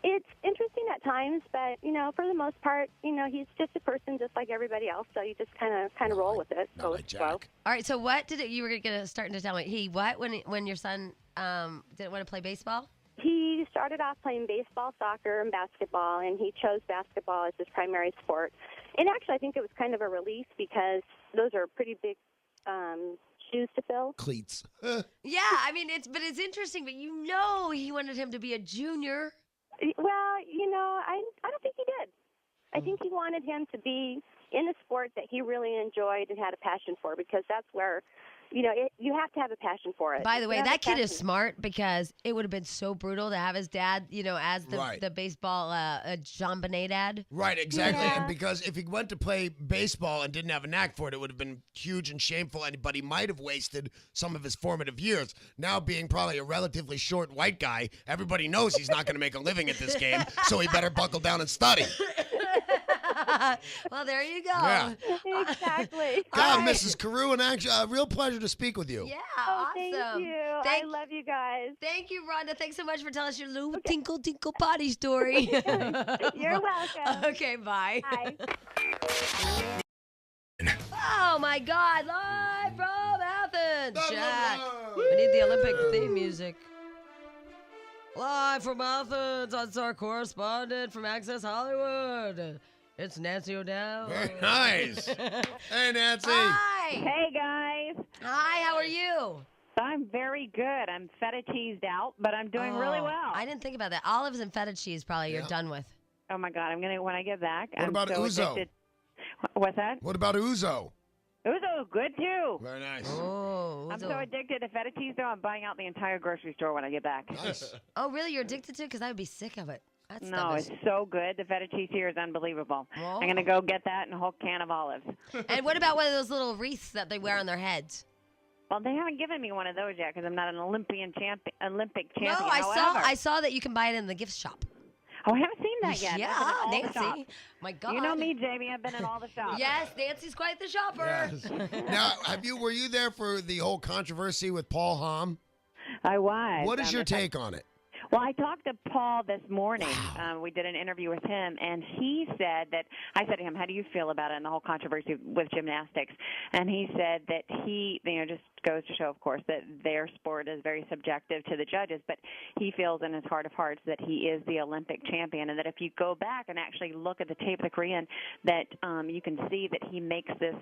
H: It's interesting at times, but for the most part, he's just a person just like everybody else. So you just kind of roll with it. Go with the flow.
A: All right. So what did you were gonna starting to tell me? He what when your son didn't want to play baseball?
H: He started off playing baseball, soccer, and basketball, and he chose basketball as his primary sport. And actually, I think it was kind of a relief because those are pretty big shoes to fill.
B: Cleats.
A: Yeah, I mean it's interesting, but he wanted him to be a junior.
H: Well, I don't think he did. I think he wanted him to be
I: in a sport that he really enjoyed and had a passion for, because that's where, you have to have a passion for it.
A: By the
I: If
A: way,
I: you have
A: that
I: a
A: kid is
I: passion-
A: smart because it would have been so brutal to have his dad, as
B: Right.
A: the baseball Jean Bonnet dad.
B: Right, exactly.
I: Yeah.
B: And because if he went to play baseball and didn't have a knack for it, it would have been huge and shameful, but he might have wasted some of his formative years. Now, being probably a relatively short white guy, everybody knows he's not going to make a living at this game, so he better buckle down and study.
A: Well, there you go.
B: Yeah.
I: Exactly.
B: God, Mrs. Carew, and actually, a real pleasure to speak with you.
A: Yeah,
I: Oh,
A: awesome.
I: thank you. I love you guys.
A: Thank you, Rhonda. Thanks so much for telling us your little tinkle tinkle potty story.
I: You're welcome.
A: Okay, bye.
I: Bye.
A: Oh my God, live from Athens,
B: Blah, blah,
A: Jack.
B: blah.
A: We need the Olympic theme music. Live from Athens, that's our correspondent from Access Hollywood. It's Nancy O'Dowd.
B: Very nice. Hey, Nancy.
A: Hi.
J: Hey guys,
A: Hi, how are you?
J: I'm very good. I'm feta cheesed out, but I'm doing really
A: Oh,
J: well.
A: I didn't think about that. Olives and feta cheese probably you're
B: Yeah.
A: done with.
J: Oh my God, I'm gonna when I get back.
B: What
J: I'm
B: about
J: so
B: ouzo?
J: addicted. What's that?
B: What about Uzo?
J: Ouzo's good too.
B: Very nice.
A: Oh,
J: I'm so addicted to feta cheese though. I'm buying out the entire grocery store when I get back.
B: Nice.
A: Oh, really? You're addicted to it? Because I would be sick of it. That
J: No,
A: stuff
J: it's
A: is...
J: so good. The feta cheese here is unbelievable.
A: Oh.
J: I'm gonna go get that and a whole can of olives.
A: And what about one of those little wreaths that they wear on their heads?
J: Well, they haven't given me one of those yet because I'm not an Olympic champion.
A: No, I saw that you can buy it in the gift shop.
J: Oh, I haven't seen that yet.
A: Yeah,
J: I've been in all the shops.
A: Nancy. My God.
J: You know me, Jamie. I've been in all the shops.
A: Yes, Nancy's quite the shopper.
B: Yes. Now, were you there for the whole controversy with Paul Hom?
J: I was.
B: What is your take on it?
J: Well, I talked to Paul this morning. We did an interview with him, and he said that I said to him, "How do you feel about it and the whole controversy with gymnastics?" And he said that he, just goes to show, of course, that their sport is very subjective to the judges, but he feels in his heart of hearts that he is the Olympic champion, and that if you go back and actually look at the tape of the Korean, that you can see that he makes this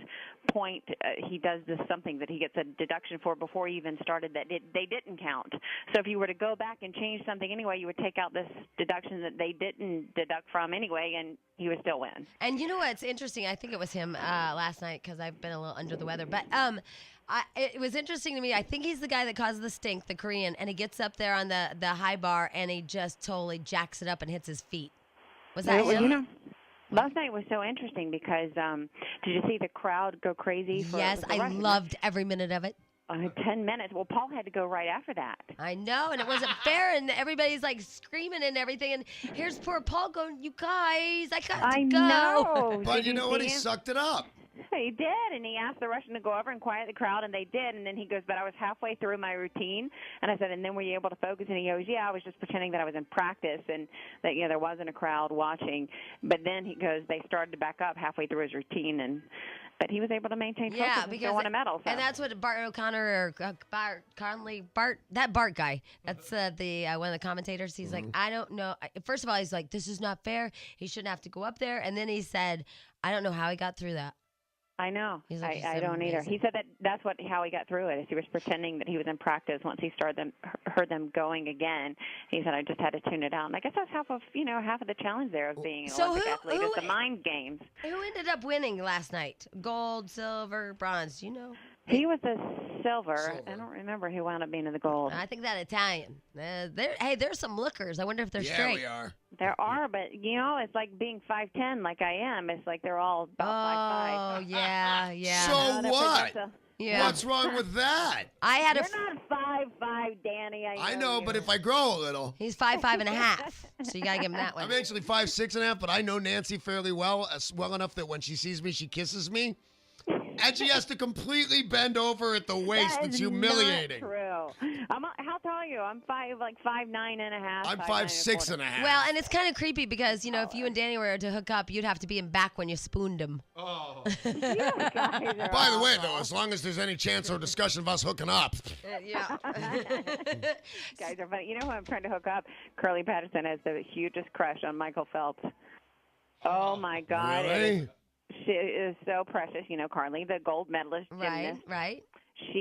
J: point. He does this something that he gets a deduction for before he even started that they didn't count. So if you were to go back and change something anyway, you would take out this deduction that they didn't deduct from anyway, and he would still win.
A: And you know what's interesting? I think it was him last night because I've been a little under the weather. But it was interesting to me. I think he's the guy that caused the stink, the Korean, and he gets up there on the high bar and he just totally jacks it up and hits his feet. Was that
J: Well,
A: him?
J: last night was so interesting because did you see the crowd go crazy?
A: Yes,
J: for
A: I
J: Russian?
A: loved every minute of it.
J: 10 minutes. Well, Paul had to go right after that.
A: I know, and it wasn't fair, and everybody's like screaming and everything. And here's poor Paul going, "You guys, I got to
J: I
A: go."
J: know.
B: But
J: Did
B: you know what?
J: see
B: He
J: him?
B: sucked it up.
J: He did, and he asked the Russian to go over and quiet the crowd, and they did. And then he goes, "But I was halfway through my routine," and I said, "And then were you able to focus?" And he goes, "Yeah, I was just pretending that I was in practice and that there wasn't a crowd watching." But then he goes, "They started to back up halfway through his routine, but he was able to maintain focus
A: Yeah,
J: and
A: because
J: still won a medal." So.
A: and that's what Bart O'Connor or Bart Conley, that Bart guy. That's the one of the commentators. He's like, I don't know. First of all, he's like, this is not fair. He shouldn't have to go up there. And then he said, I don't know how he got through that.
J: I know.
A: He's like,
J: I
A: "It's
J: don't either.
A: amazing."
J: He said that's how he got through it. Is he was pretending that he was in practice. Once he heard them going again, he said, "I just had to tune it out." And I guess that's half of the challenge there of being an
A: So
J: Olympic
A: who-
J: athlete
A: who-
J: is the mind games.
A: Who ended up winning last night? Gold, silver, bronze? Do you know?
J: He was a silver. I don't remember who wound up being in the gold.
A: I think that Italian. There's some lookers. I wonder if they're
B: Yeah,
A: straight.
B: we are.
J: There are, but it's like being 5'10", like I am. It's like they're all about 5'5".
A: Oh, yeah, yeah.
B: So
J: they're
B: what?
J: pretty-
A: Yeah.
B: What's wrong with that?
A: I had
J: You're not 5'5", Danny.
B: I know, but if I grow a little.
A: He's 5'5" and a half. So you gotta give him that one.
B: I'm actually 5'6.5", but I know Nancy fairly well enough that when she sees me, she kisses me. And she has to completely bend over at the waist.
J: That
B: It's
J: is
B: humiliating.
J: Not true. How tall are you? I'm 5'9" and a half.
B: I'm
J: 5'9"
B: 5'6" and a half.
A: Well, and it's kind of creepy because, if you and Danny were to hook up, you'd have to be in back when you spooned him.
B: Oh. By the way, though, as long as there's any chance or discussion of us hooking up.
A: Yeah.
J: Guys are funny. You know who I'm trying to hook up? Curly Patterson has the hugest crush on Michael Phelps. Oh, my God.
B: Really?
J: She is so precious. Carly, the gold medalist gymnast.
A: Right.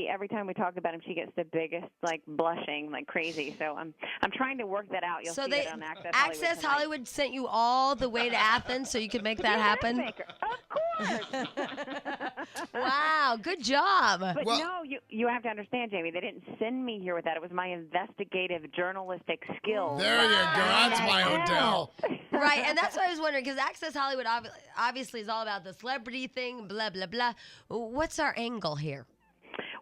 J: Every time we talk about him, she gets the biggest, blushing like crazy. So I'm trying to work that out. You'll see it on Access Hollywood.
A: Hollywood sent you all the way to Athens so you could make that happen.
J: Of course.
A: Wow, good job.
J: But no, you have to understand, Jamie. They didn't send me here with that. It was my investigative journalistic skills.
B: There you go. That's my hotel.
A: Right, and that's what I was wondering, because Access Hollywood obviously is all about the celebrity thing, blah, blah, blah. What's our angle here?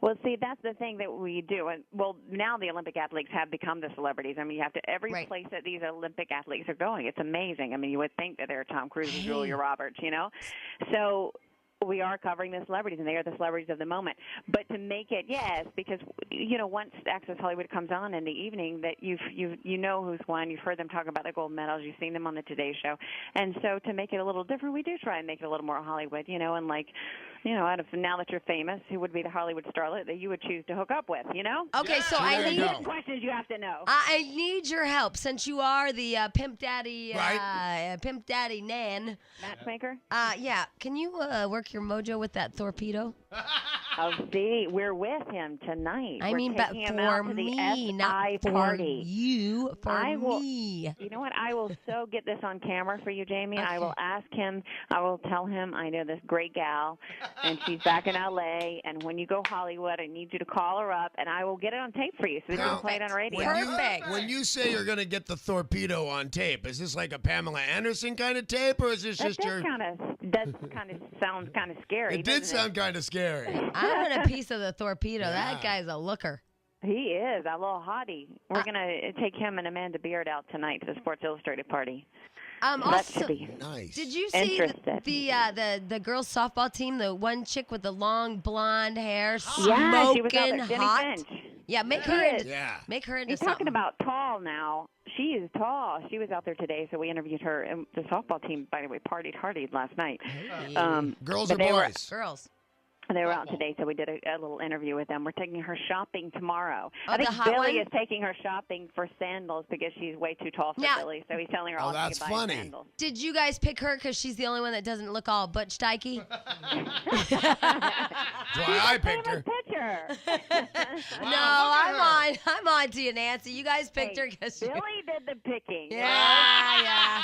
J: Well, see, that's the thing that we do. And well, now the Olympic athletes have become the celebrities. I mean, you have to every place that these Olympic athletes are going. It's amazing. I mean, you would think that they're Tom Cruise and Julia Roberts, you know. So we are covering the celebrities, and they are the celebrities of the moment. But to make it, yes, because you know, once Access Hollywood comes on in the evening, that you know who's won. You've heard them talk about the gold medals. You've seen them on the Today Show, and so to make it a little different, we do try and make it a little more Hollywood, you know, and like, you know, out of now that you're famous, who would be the Hollywood starlet that you would choose to hook up with, you know?
A: Okay, so I need
J: questions you have to know.
A: I need your help, since you are the Pimp Daddy, Pimp Daddy Nan.
J: Matchmaker?
A: Yeah. Can you work your mojo with that torpedo?
J: Oh, see, we're with him tonight.
A: I
J: We're
A: mean, but
J: taking him
A: for
J: out to the
A: me, not
J: SI
A: for
J: party.
A: you, for
J: I will,
A: me.
J: You know what? I will so get this on camera for you, Jamie.
A: Okay.
J: I will ask him. I will tell him I know this great gal, and she's back in L.A., and when you go Hollywood, I need you to call her up, and I will get it on tape for you so we can play it on radio.
B: When you say you're going to get the torpedo on tape, is this like a Pamela Anderson kind of tape, or is this just your...
J: Does kind of sound kind of scary.
B: It did sound kind of scary.
A: I want a piece of the torpedo. That guy's a looker.
J: He is a little hottie. We're gonna take him and Amanda Beard out tonight to the Sports Illustrated party. So that
A: Also,
J: should be
B: nice.
A: Did you see the girls softball team? The one chick with the long blonde hair,
J: Yeah, she was out
A: smoking
J: there. Jenny
A: hot.
J: Finch.
A: Yeah, make her into
J: You're
A: something.
J: talking about tall now. She is tall. She was out there today, so we interviewed her. And the softball team, by the way, partied last night.
B: Girls
J: but
B: or
J: they were-
B: boys?
A: Girls.
J: They were out today, so we did a little interview with them. We're taking her shopping tomorrow.
A: Oh,
J: I think
A: the hot
J: Billy
A: one?
J: is taking her shopping for sandals because she's way too tall for
A: Now-
J: Billy. So he's telling her,
B: Oh,
J: "I'll
B: that's
J: buy
B: funny.
J: sandals."
A: Did you guys pick her because she's the only one that doesn't look all butch dykey?
B: That's why I picked her.
J: Picture.
A: No, I'm on to you, Nancy. You guys picked her because
J: Billy did the picking.
A: Yeah.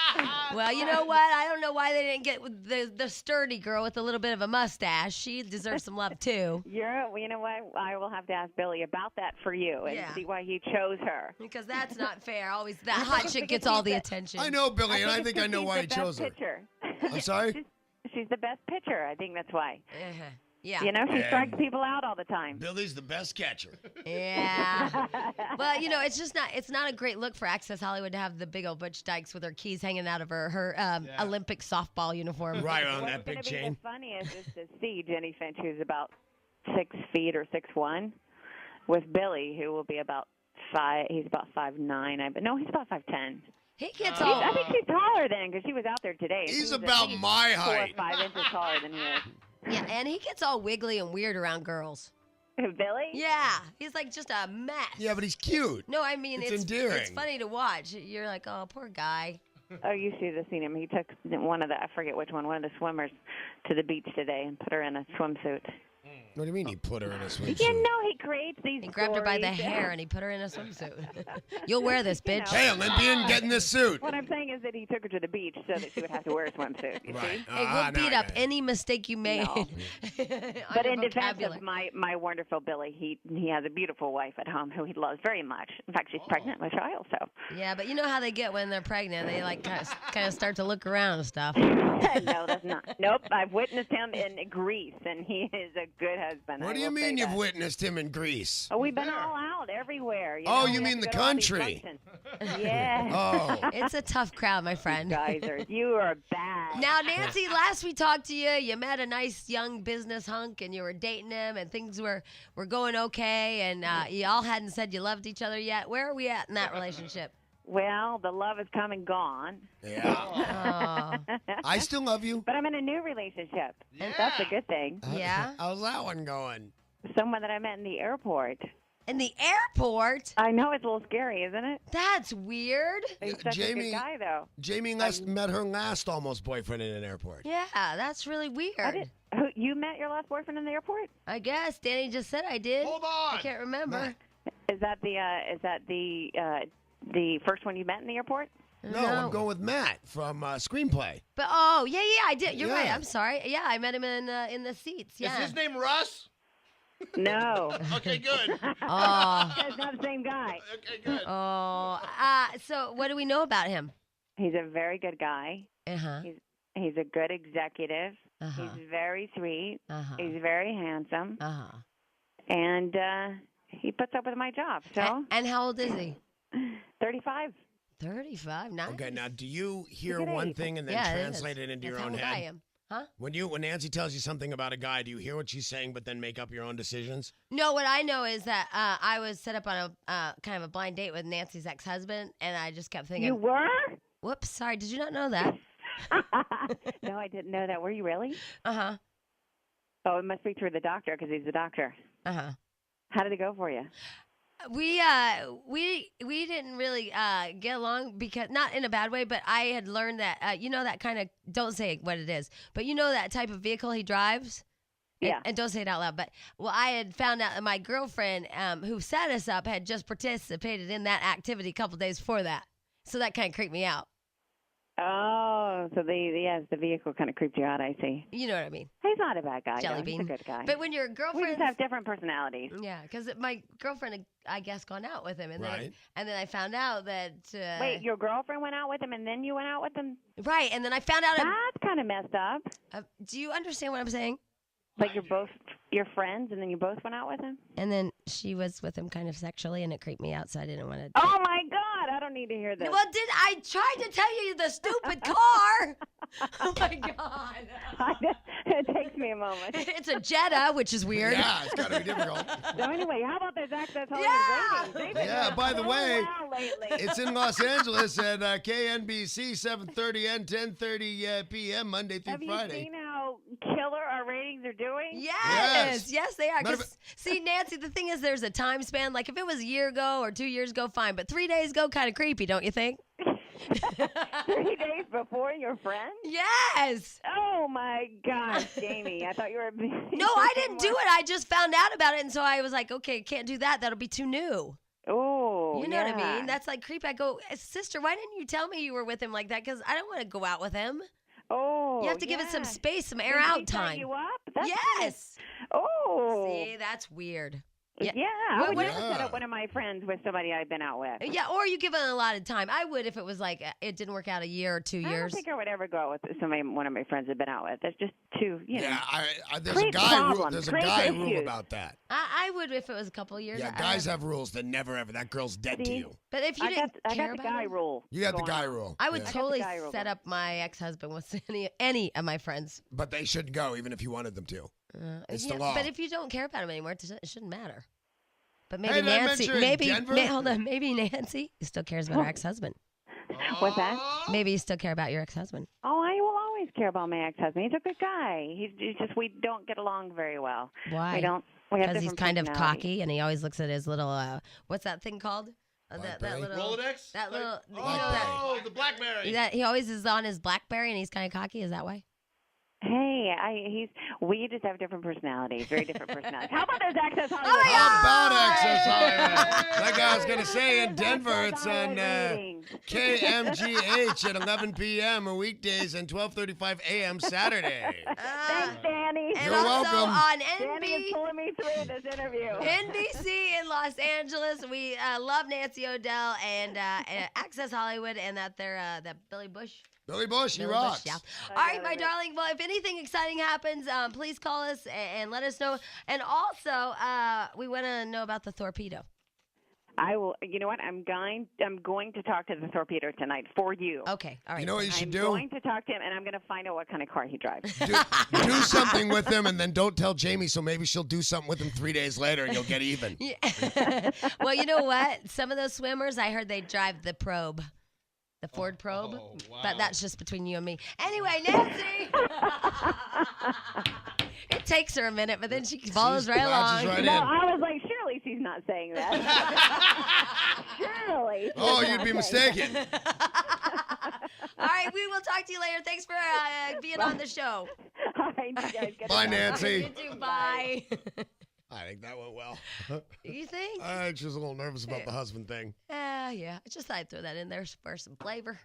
A: Well, you know what? I don't know why they didn't get with the sturdy girl with a little bit of a mustache. She deserves some love too.
J: You know what? I will have to ask Billy about that for you and
A: Yeah.
J: see why he chose her.
A: Because that's not fair. Always that hot chick gets all the attention.
B: I know Billy, and I think I know why he chose her.
J: Pitcher.
B: I'm sorry?
J: She's the best pitcher. I think that's why.
A: Yeah.
J: You know, she
B: And
J: strikes people out all the time.
B: Billy's the best catcher.
A: Yeah. Well, you know, it's not a great look for Access Hollywood to have the big old Butch Dykes with her keys hanging out of her Olympic softball uniform.
B: Right on that big
J: What's
B: chain.
J: going to be the funniest is to see Jenny Finch, who's about 6 feet or 6'1", with Billy, who will be about 5. He's about 5'9". No, he's about 5'10".
A: He gets all.
J: I think she's taller than him because she was out there today.
B: He's
J: She was
B: about my
J: 4 or
B: height.
J: 5 inches taller than he is.
A: Yeah, and he gets all wiggly and weird around girls.
J: Who, Billy?
A: Yeah, he's like just a mess.
B: Yeah, but he's cute.
A: No, I mean
B: It's
A: it's
B: endearing.
A: funny to watch. You're like, oh, poor guy.
J: Oh, you should have seen him. He took one of the one of the swimmers to the beach today and put her in a swimsuit.
B: What do you mean he put her in a swimsuit?
J: You know, he creates these
A: He grabbed her by the
J: stories.
A: hair and he put her in a swimsuit. You'll wear this, bitch.
B: Hey, Olympian, get in this suit.
J: What I'm saying is that he took her to the beach so that she would have to wear a swimsuit. You
B: Right.
J: see?
A: Hey, we'll beat up any mistake you made.
J: No.
A: on
J: But
A: your
J: in defense
A: vocabulary.
J: of my wonderful Billy, he has a beautiful wife at home who he loves very much. In fact, she's pregnant with a child. So
A: Yeah, but you know how they get when they're pregnant. They like kind of start to look around and stuff.
J: no, that's not. Nope, I've witnessed him in Greece, and he is a good husband.
B: What
J: I
B: do you
J: will say
B: mean you've
J: that.
B: witnessed him in Greece?
J: Oh, we've been all out everywhere.
B: Oh,
J: know?
B: you
J: We
B: mean
J: have
B: the
J: to go to all these
B: country.
J: functions. Yeah.
B: Oh.
A: It's a tough crowd, my friend.
J: You are bad.
A: Now, Nancy, last we talked to you, you met a nice young business hunk, and you were dating him, and things were going okay, and you all hadn't said you loved each other yet. Where are we at in that relationship?
J: Well, the love has come and gone.
B: Yeah.
A: Oh.
B: I still love you.
J: But I'm in a new relationship. And that's a good thing.
A: Yeah?
B: How's that one going?
J: Someone that I met in the airport.
A: In the airport?
J: I know it's a little scary, isn't it?
A: That's weird.
J: He's such a good guy, though.
B: Jamie met her last almost boyfriend in an airport.
A: Yeah, that's really weird.
J: You met your last boyfriend in the airport?
A: I guess Danny just said I did.
D: Hold on.
A: I can't remember.
J: Is that the first one you met in the airport?
B: No, I'm going with Matt from Screenplay.
A: But yeah, I did. You're right. I'm sorry. Yeah, I met him in the seats. Yeah.
D: Is his name Russ?
J: No.
D: Okay, good.
A: Oh.
J: That's not the same guy.
D: Okay, good.
A: Oh. So what do we know about him?
J: He's a very good guy.
A: Uh-huh.
J: He's a good executive.
A: Uh-huh.
J: He's very sweet.
A: Uh-huh.
J: He's very handsome.
A: Uh-huh.
J: And he puts up with my job. So.
A: And how old is he?
J: 35.
A: 35. Nice.
B: Okay, now do you hear
J: Look at
B: one
J: age.
B: thing and then
A: Yeah,
B: translate it into your
A: That's
B: own
A: how old I
B: head?
A: am. Huh?
B: When Nancy tells you something about a guy, do you hear what she's saying but then make up your own decisions?
A: No, what I know is that I was set up on a kind of a blind date with Nancy's ex-husband, and I just kept thinking,
J: You were?
A: whoops, sorry, did you not know that?
J: No, I didn't know that. Were you really?
A: Uh-huh.
J: Oh, it must be through the doctor because he's the doctor.
A: Uh-huh.
J: How did it go for you?
A: We didn't really get along, because not in a bad way, but I had learned that that kind of, don't say what it is, but that type of vehicle he drives.
J: Yeah.
A: And don't say it out loud, but I had found out that my girlfriend who set us up had just participated in that activity a couple days before that, so that kind of creeped me out.
J: Oh, so the vehicle kind of creeped you out, I see.
A: You know what I mean?
J: He's not a bad guy,
A: Jelly
J: though.
A: bean.
J: He's a good guy.
A: But when your
J: we
A: girlfriend,
J: just have different personalities.
A: yeah, because my girlfriend had, I guess, gone out with him, and
B: Right.
A: then I found out that
J: Wait, your girlfriend went out with him, and then you went out with him?
A: right, and then I found out.
J: That's kind of messed up.
A: Do you understand what I'm saying?
J: Like you're friends, and then you both went out with him?
A: And then she was with him kind of sexually, and it creeped me out, so I didn't want to.
J: Oh my God! I don't need to hear this.
A: Well, I tried to tell you the stupid car? Oh my God!
J: It takes me a moment.
A: It's a Jetta, which is weird.
B: Yeah, it's got to be difficult.
J: So anyway, how about those Access Hollywood ratings? They've
B: Yeah,
J: been
B: by the
J: so
B: way,
J: well lately.
B: it's in Los Angeles at KNBC 7:30 and 10:30 p.m. Monday through
J: Have
B: Friday.
J: you seen how killer our ratings are doing?
A: Yes, they are.
B: Matter
A: 'Cause, see, Nancy, the thing is, there's a time span. Like, if it was a year ago or 2 years ago, fine. But 3 days ago, kind of creepy, don't you think?
J: 3 days before your friend?
A: Yes.
J: Oh my gosh, Jamie! I thought you were.
A: No, I didn't do it. I just found out about it, and so I was like, okay, can't do that. That'll be too new.
J: Oh,
A: You know what I
J: yeah.
A: mean? That's like creepy. I go, sister, why didn't you tell me you were with him like that? Because I don't want to go out with him.
J: Oh,
A: You have to give it some
J: yeah.
A: space, some air
J: Did he
A: out
J: set
A: time.
J: you up? That's
A: Yes.
J: Oh.
A: See, that's weird.
J: Yeah, I
A: What-
J: would
A: what-
J: never set up one of my friends with somebody I've been out with.
A: Yeah, or you give it a lot of time. I would if it was like it didn't work out a year or 2
J: I don't
A: years.
J: think I would ever go out with one of my friends I've been out with. That's just too,
B: Yeah, there's a
J: Creates
B: guy rule.
J: problems,
B: There's a
J: creates
B: guy rule
J: issues.
B: about that.
A: I would if it was a couple of years.
B: Yeah, guys have rules that never ever. That girl's dead to
J: See?
B: you.
A: But if you didn't
J: I
A: care
J: got the
A: about
J: guy
A: him,
J: rule.
B: You got the
J: going
B: guy
J: on.
B: rule.
A: I would
B: Yeah.
A: totally
J: guy rule
A: set
J: going.
A: up my ex-husband with any of my friends.
B: But they shouldn't go even if you wanted them to. It's the
A: Yeah,
B: law.
A: But if you don't care about him anymore, it shouldn't matter. But maybe
B: Hey, did I
A: Nancy,
B: mention
A: maybe
B: Denver?
A: hold on, maybe Nancy still cares about her ex-husband.
J: What's that?
A: Maybe you still care about your ex-husband.
J: Oh, I will always care about my ex-husband. He's a good guy. He's just we don't get along very well.
A: Why?
J: We don't. We have
A: Because he's
J: different
A: kind of
J: personalities.
A: cocky and he always looks at his little what's that thing called? That
B: Blackberry?
A: little
D: Rolodex?
A: That little you know
D: Oh, the BlackBerry.
A: that he always is on his BlackBerry and he's kind of cocky. Is that why?
J: Hey, we just have different personalities, very different personalities. How about those Access
A: Oh
J: Hollywood?
B: How about Access Hollywood? Like I was going to say, in Denver, it's on
J: ratings.
B: KMGH at 11 p.m. weekdays and 12:35 a.m. Saturday.
J: Thanks, Danny.
A: And
B: You're
A: also
B: welcome.
A: on
J: Danny is pulling me through this interview.
A: NBC in Los Angeles. We love Nancy O'Dell and Access Hollywood, and that they're that Billy Bush.
B: Billy Bush, he
A: Billy
B: rocks.
A: Bush, yeah. All right, my darling. Well, if anything exciting happens, please call us and let us know. And also, we want to know about the torpedo.
J: I will. You know what? I'm going to talk to the torpedo tonight for you.
A: Okay. All right.
B: You know what you should
J: I'm
B: do?
J: going to talk to him, and I'm going to find out what kind of car he drives.
B: Do something with him and then don't tell Jamie, so maybe she'll do something with him 3 days later and you'll get even.
A: Yeah. Well, you know what? Some of those swimmers, I heard they drive the probe. The Ford Probe,
D: wow.
A: but that's just between you and me. Anyway, Nancy, it takes her a minute, but then she follows right
B: Latches
A: along.
B: right
J: No,
B: in.
J: I was like, surely she's not saying that. Surely. she's
B: Oh,
J: not
B: you'd be
J: saying
B: mistaken.
A: All right, we will talk to you later. Thanks for being on the show.
J: that. All right, you guys get
B: Bye,
J: it.
B: Nancy.
A: You too. Bye.
B: I think that went well.
A: You think?
B: I was just a little nervous about the husband thing.
A: Yeah. I just thought I'd throw that in there for some flavor.